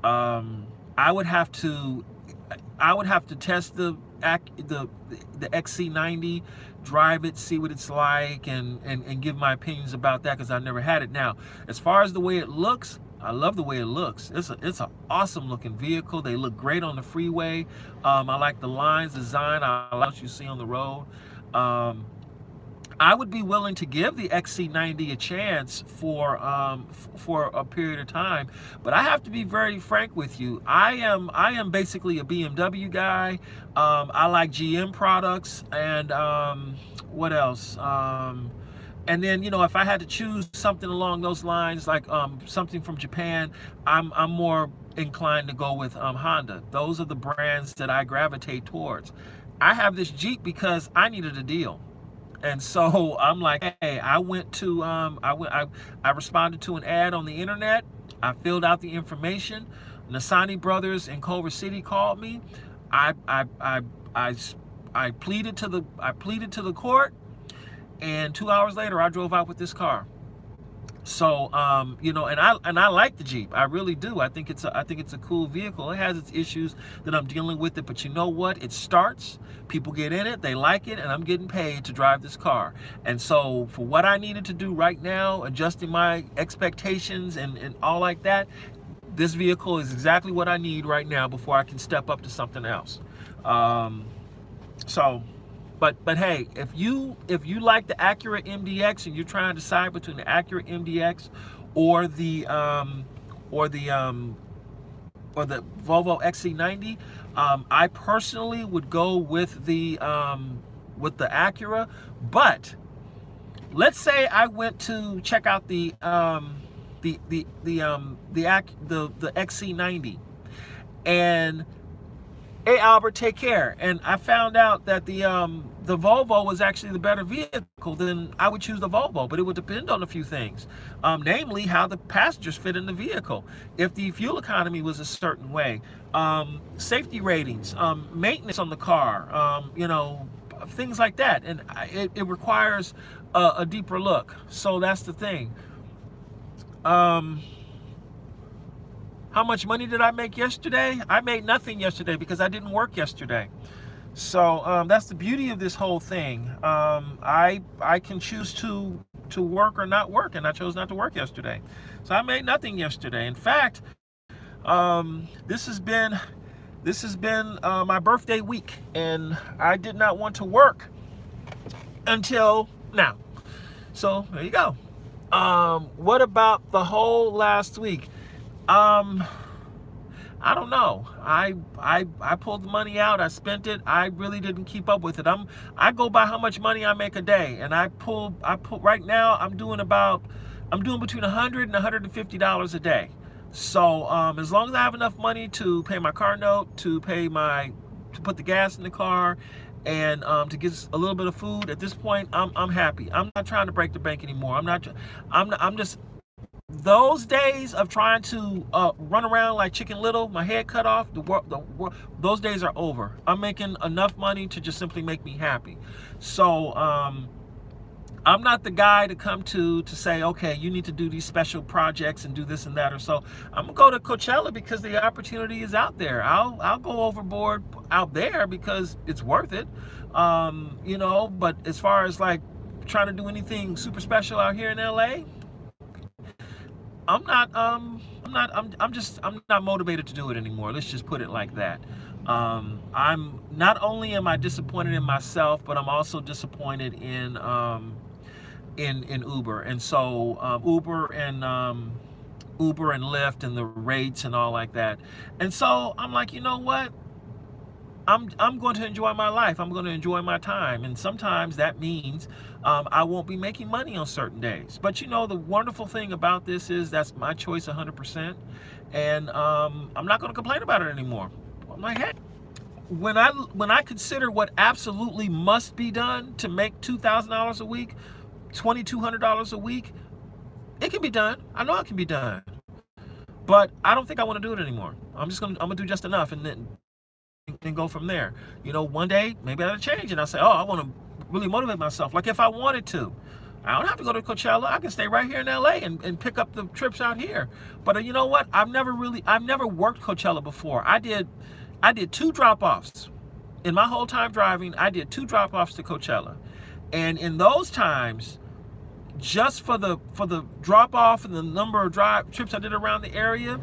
I would have to test the XC90, drive it, see what it's like, and give my opinions about that because I've never had it. Now, as far as the way it looks, I love the way it looks. It's an awesome looking vehicle. They look great on the freeway. I like the lines, design. I like what you see on the road. I would be willing to give the XC90 a chance for a period of time, but I have to be very frank with you. I am basically a BMW guy. I like GM products, and what else? And then, if I had to choose something along those lines, like something from Japan, I'm more inclined to go with Honda. Those are the brands that I gravitate towards. I have this Jeep because I needed a deal. And so I'm like, hey, I responded to an ad on the internet. I filled out the information. Nasani Brothers in Culver City called me. I pleaded to the court, and 2 hours later I drove out with this car. So and I like the Jeep. I really do. I think it's a cool vehicle. It has its issues that I'm dealing with it, but you know what? It starts. People get in it, they like it, and I'm getting paid to drive this car. And so for what I needed to do right now, adjusting my expectations and all like that, this vehicle is exactly what I need right now before I can step up to something else. But hey, if you like the Acura MDX and you're trying to decide between the Acura MDX or the Volvo XC90, I personally would go with the Acura. But let's say I went to check out the XC90, and hey, Albert, take care. And I found out that the Volvo was actually the better vehicle. Then I would choose the Volvo, but it would depend on a few things, namely how the passengers fit in the vehicle. If the fuel economy was a certain way, safety ratings, maintenance on the car, things like that, and it requires a deeper look. So that's the thing. How much money did I make yesterday? I made nothing yesterday because I didn't work yesterday. So that's the beauty of this whole thing. I can choose to work or not work, and I chose not to work yesterday. So I made nothing yesterday. In fact, this has been my birthday week, and I did not want to work until now. So there you go. What about the whole last week? I don't know. I pulled the money out. I spent it. I really didn't keep up with it. I go by how much money I make a day, and I pull right now. I'm doing between $100 and $150 a day. So as long as I have enough money to pay my car note, to put the gas in the car, and to get a little bit of food, at this point I'm happy. I'm not trying to break the bank anymore. I'm just those days of trying to run around like Chicken Little, my head cut off, those days are over. I'm making enough money to just simply make me happy. So I'm not the guy to come to say, okay, you need to do these special projects and do this and that, or so. I'm gonna go to Coachella because the opportunity is out there. I'll go overboard out there because it's worth it. But as far as like trying to do anything super special out here in LA, I'm not motivated to do it anymore. Let's just put it like that. I'm not only am I disappointed in myself, but I'm also disappointed in Uber. And so Uber and Lyft and the rates and all like that. And so I'm like, you know what? I'm going to enjoy my life. I'm going to enjoy my time. And sometimes that means I won't be making money on certain days. But the wonderful thing about this is that's my choice 100%. And I'm not going to complain about it anymore. I'm like, hey, when I consider what absolutely must be done to make $2,000 a week, $2,200 a week, it can be done. I know it can be done. But I don't think I want to do it anymore. I'm gonna do just enough and then go from there. One day maybe I'll change and I'll say, oh, I want to really motivate myself. Like if I wanted to, I don't have to go to Coachella. I can stay right here in LA and pick up the trips out here. But you know what? I've never worked Coachella before. I did 2 drop-offs in my whole time driving. I did 2 drop-offs to Coachella, and in those times, just for the drop-off and the number of trips I did around the area,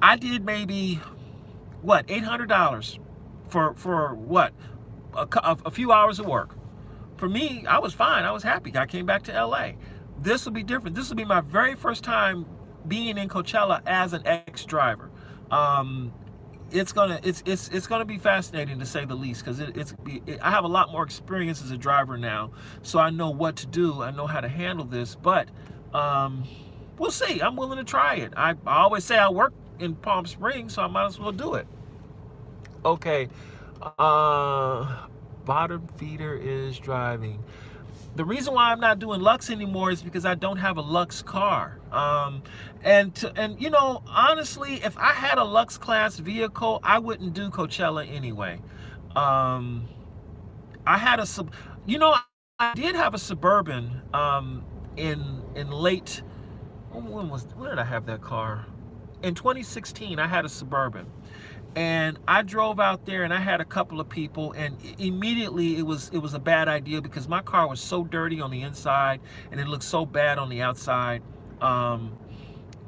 I did maybe $800 for what a few hours of work. For me, I was fine. I was happy. I came back to LA. This will be different. This will be my very first time being in Coachella as an ex-driver. It's gonna be fascinating to say the least, because I have a lot more experience as a driver now, so I know what to do. I know how to handle this, but we'll see. I'm willing to try it. I always say I work in Palm Springs, so I might as well do it. Okay. Bottom feeder is driving. The reason why I'm not doing Lux anymore is because I don't have a Lux car. Honestly, if I had a Lux class vehicle, I wouldn't do Coachella anyway. I did have a Suburban in late, when did I have that car? In 2016, I had a Suburban. And I drove out there and I had a couple of people, and immediately it was a bad idea because my car was so dirty on the inside and it looked so bad on the outside.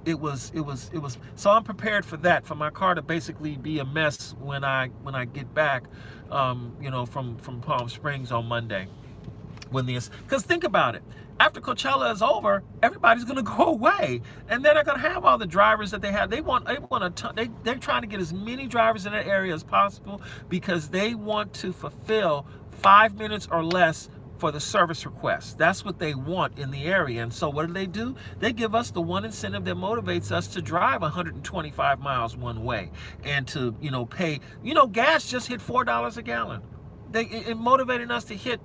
It was so I'm prepared for that, for my car to basically be a mess when I get back from Palm Springs on Monday. Because think about it, after Coachella is over, everybody's gonna go away, and they're not gonna have all the drivers that they have. They're trying to get as many drivers in that area as possible because they want to fulfill 5 minutes or less for the service request. That's what they want in the area. And so what do? They give us the one incentive that motivates us to drive 125 miles one way and to pay. Gas just hit $4 a gallon. It motivated us to hit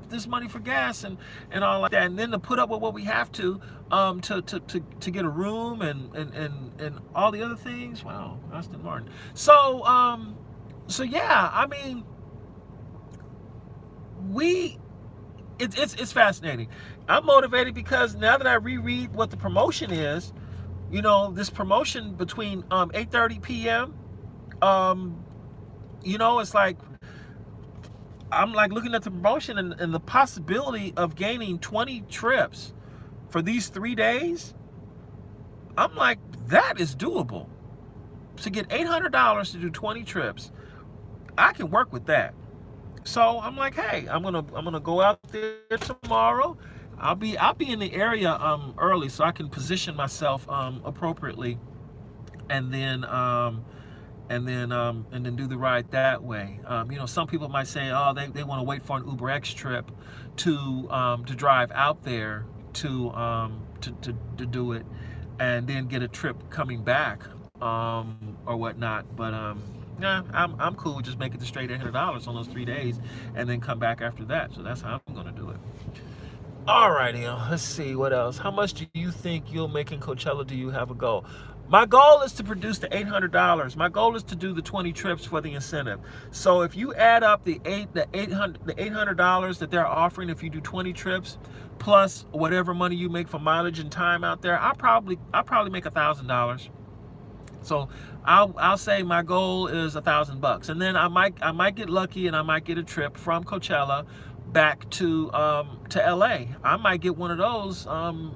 this money for gas and all like that, and then to put up with what we have to get a room and all the other things. Wow, Aston Martin. So yeah, I mean, we it's fascinating. I'm motivated because now that I reread what the promotion is, this promotion between 8:30 p.m. It's like I'm like looking at the promotion and the possibility of gaining 20 trips for these 3 days. I'm like, that is doable. To get $800 to do 20 trips, I can work with that. So I'm like, hey, I'm gonna go out there tomorrow. I'll be in the area early so I can position myself appropriately, and then do the ride that way. Some people might say, oh, they want to wait for an Uber X trip to drive out there to do it, and then get a trip coming back or whatnot. But yeah, I'm cool with just making the straight $800 on those 3 days, and then come back after that. So that's how I'm gonna do it. Alrighty, let's see what else. How much do you think you'll make in Coachella? Do you have a goal? My goal is to produce the $800. My goal is to do the 20 trips for the incentive. So if you add up the $800 that they're offering, if you do 20 trips, plus whatever money you make for mileage and time out there, I'll probably make $1,000. So I'll say my goal is $1,000, and then I might get lucky and I might get a trip from Coachella back to LA. I might get one of those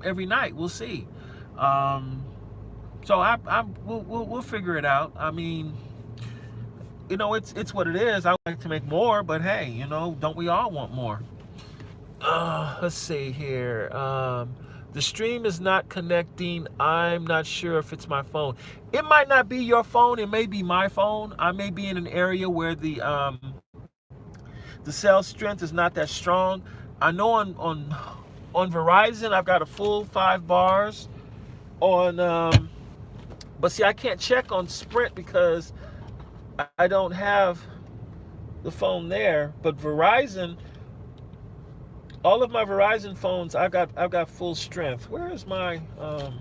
every night. We'll see. So we'll figure it out. I mean, it's what it is. I would like to make more, but hey, don't we all want more? Let's see here. The stream is not connecting. I'm not sure if it's my phone. It might not be your phone. It may be my phone. I may be in an area where the cell strength is not that strong. I know on Verizon I've got a full 5 bars on. But see, I can't check on Sprint because I don't have the phone there. But Verizon, all of my Verizon phones, I've got full strength. Where is my? Let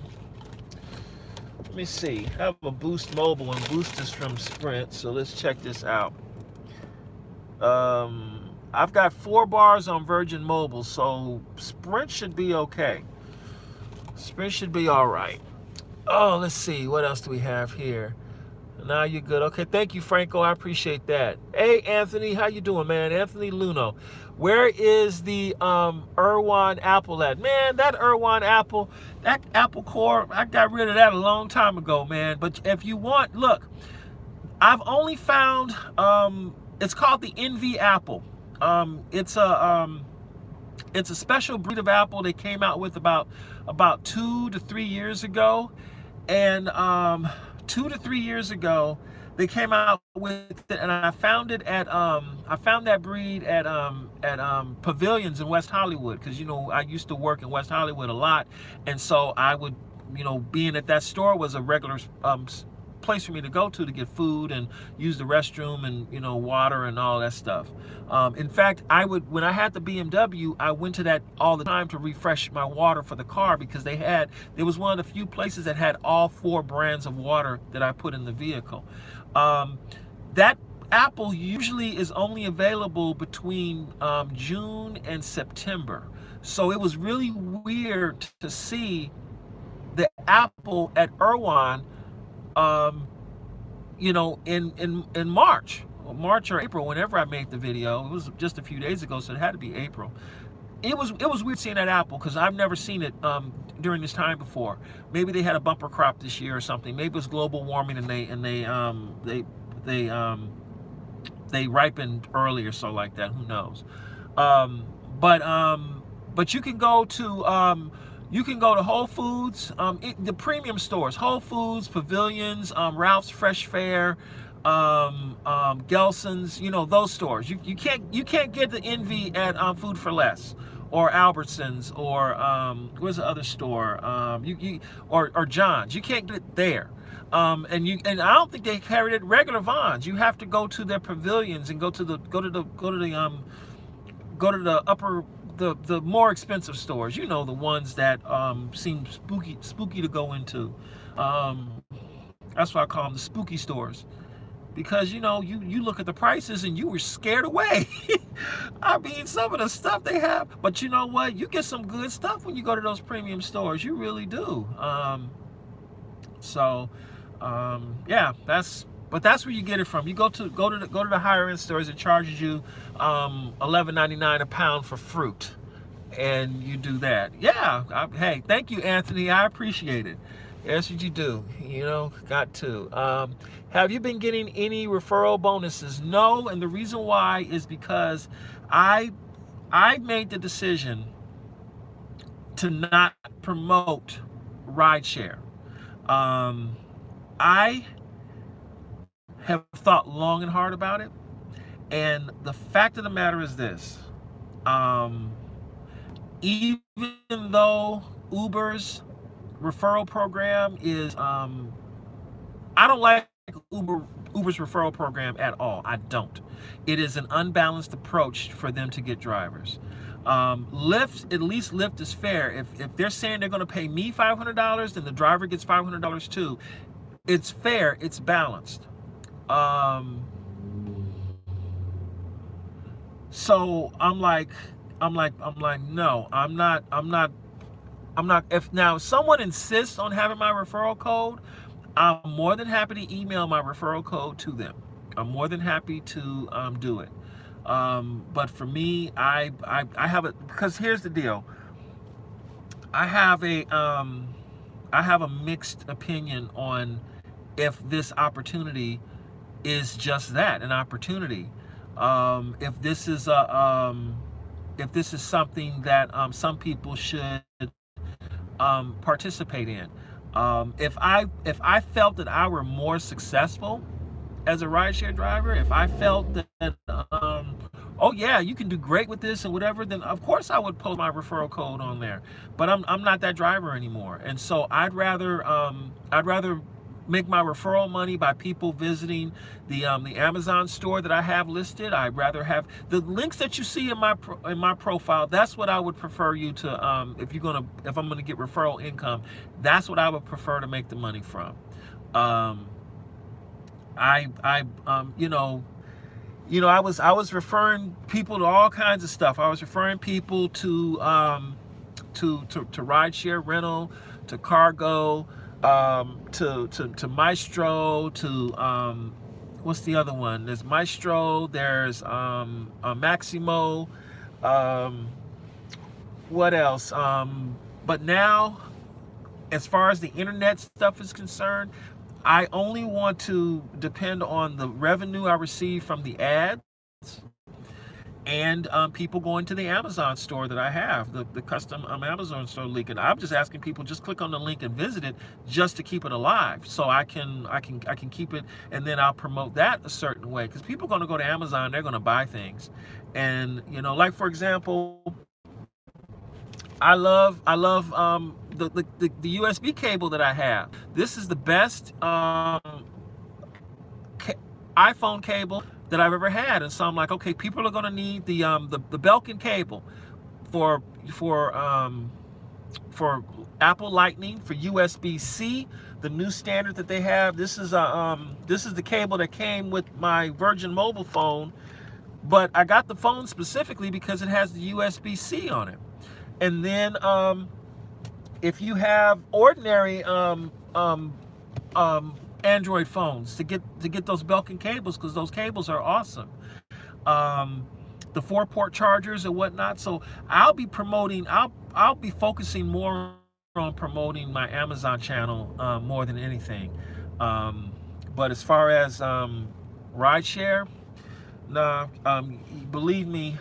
me see. I have a Boost Mobile, and Boost is from Sprint. So let's check this out. I've got 4 bars on Virgin Mobile, so Sprint should be okay. Sprint should be all right. Oh, let's see. What else do we have here? Now you're good. Okay, thank you, Franco. I appreciate that. Hey, Anthony, how you doing, man? Anthony Luno. Where is the Irwan apple at? Man, that Irwan apple, that apple core, I got rid of that a long time ago, man. But if you want, look, I've only found, it's called the Envy apple. It's a special breed of apple they came out with about 2 to 3 years ago. And 2 to 3 years ago, they came out with it, and I found it at I found that breed at Pavilions in West Hollywood, because I used to work in West Hollywood a lot, and so I would, being at that store was a regular place for me to go to get food and use the restroom and water and all that stuff. In fact, when I had the BMW, I went to that all the time to refresh my water for the car, because there was one of the few places that had all 4 brands of water that I put in the vehicle. That apple usually is only available between June and September, so it was really weird to see the apple at Irwan in March or April, whenever I made the video. It was just a few days ago, so it had to be April. It was weird seeing that apple, because I've never seen it during this time before. Maybe they had a bumper crop this year or something. Maybe it was global warming, and they ripened early or so like that. Who knows? But you can go to Whole Foods, the premium stores, Whole Foods, Pavilions, Ralph's Fresh Fare, Gelson's, those stores. You can't get the Envy at Food for Less or Albertsons or where's the other store? Or John's. You can't get it there. And I don't think they carried it regular Vons. You have to go to their Pavilions and go to the upper, the more expensive stores, the ones that seem spooky to go into. That's why I call them the spooky stores. because you look at the prices and you were scared away. I mean, some of the stuff they have, but you know what? You get some good stuff when you go to those premium stores. You really do. Yeah, that's where you get it from. You go to the higher end stores. It charges you $11.99 a pound for fruit, and you do that. Yeah. Hey, thank you, Anthony. I appreciate it. That's what you do. Got to. Have you been getting any referral bonuses? No, and the reason why is because I made the decision to not promote rideshare. I have thought long and hard about it, and the fact of the matter is this: even though Uber's referral program is, I don't like Uber's referral program at all. I don't. It is an unbalanced approach for them to get drivers. Lyft, at least Lyft is fair. If they're saying they're going to pay me $500, then the driver gets $500 too. It's fair. It's balanced. So I'm like, no, I'm not. If now someone insists on having my referral code, I'm more than happy to email my referral code to them. I'm more than happy to do it. But for me, I have a, because here's the deal. I have a mixed opinion on if this opportunity is just that, an opportunity. If this is something that some people should participate in. If I felt that I were more successful as a rideshare driver, if I felt that oh yeah, you can do great with this and whatever, then of course I would post my referral code on there. But I'm not that driver anymore, and so I'd rather make my referral money by people visiting the Amazon store that I have listed. I'd rather have the links that you see in my profile. That's what I would prefer you to, if I'm gonna get referral income, that's what I would prefer to make the money from. I was referring people to all kinds of stuff. I was referring people to rideshare rental, to cargo, to Mystro, to what's the other one? There's Mystro, there's Maximo, what else? But now, as far as the internet stuff is concerned, I only want to depend on the revenue I receive from the ads and people going to the Amazon store that I have, the custom Amazon store link. And I'm just asking people, just click on the link and visit it just to keep it alive, so I can keep it, and then I'll promote that a certain way, because people are going to go to Amazon, they're going to buy things. And like for example, I love the USB cable that I have. This is the best iPhone cable that I've ever had, and so I'm like, okay, people are gonna need the Belkin cable for Apple Lightning, for USB-C, the new standard that they have. This is the cable that came with my Virgin mobile phone, but I got the phone specifically because it has the USB-C on it. And then if you have ordinary Android phones, to get those Belkin cables, because those cables are awesome. The 4-port chargers and whatnot. So I'll be focusing more on promoting my Amazon channel more than anything. But as far as rideshare, nah, believe me,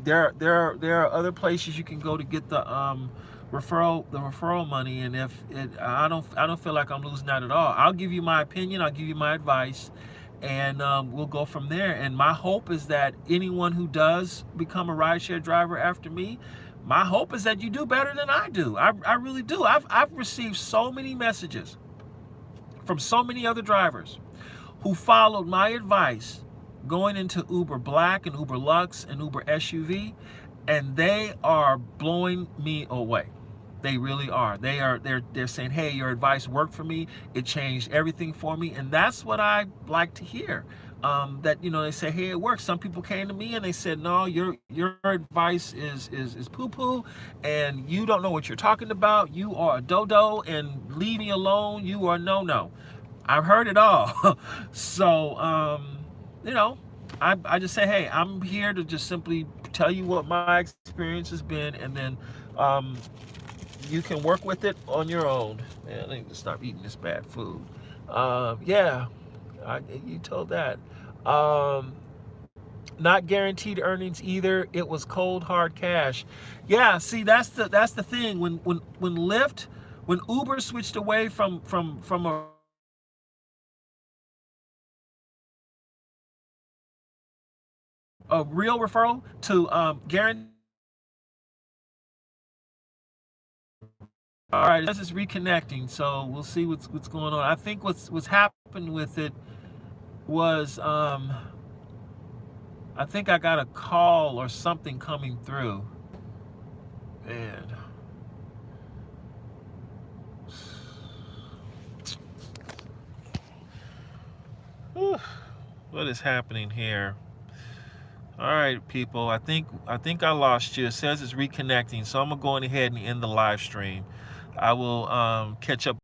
there are other places you can go to get the referral money, and I don't feel like I'm losing out at all. I'll give you my opinion, I'll give you my advice, and we'll go from there. And my hope is that anyone who does become a rideshare driver after me, my hope is that you do better than I do. I really do. I've received so many messages from so many other drivers who followed my advice going into Uber Black and Uber Lux and Uber SUV, and they are blowing me away. They really are. They're saying, hey, your advice worked for me. It changed everything for me. And that's what I like to hear. That, you know, they say, hey, it works. Some people came to me and they said, no, your advice is poo-poo, and you don't know what you're talking about. You are a dodo, and leave me alone. You are no. I've heard it all. So, you know, I just say, hey, I'm here to just simply tell you what my experience has been, and then you can work with it on your own. Man, I need to stop eating this bad food. Yeah, you told that. Um, Not guaranteed earnings either. It was cold hard cash. Yeah, see, that's the thing. When Lyft, when Uber switched away from a real referral to guaranteed. All right, this is reconnecting, so we'll see what's going on. I think what's happened with it was I think I got a call or something coming through, and what is happening here? All right, people. I think I lost you. It says it's reconnecting, so I'm gonna go ahead and end the live stream. I will catch up.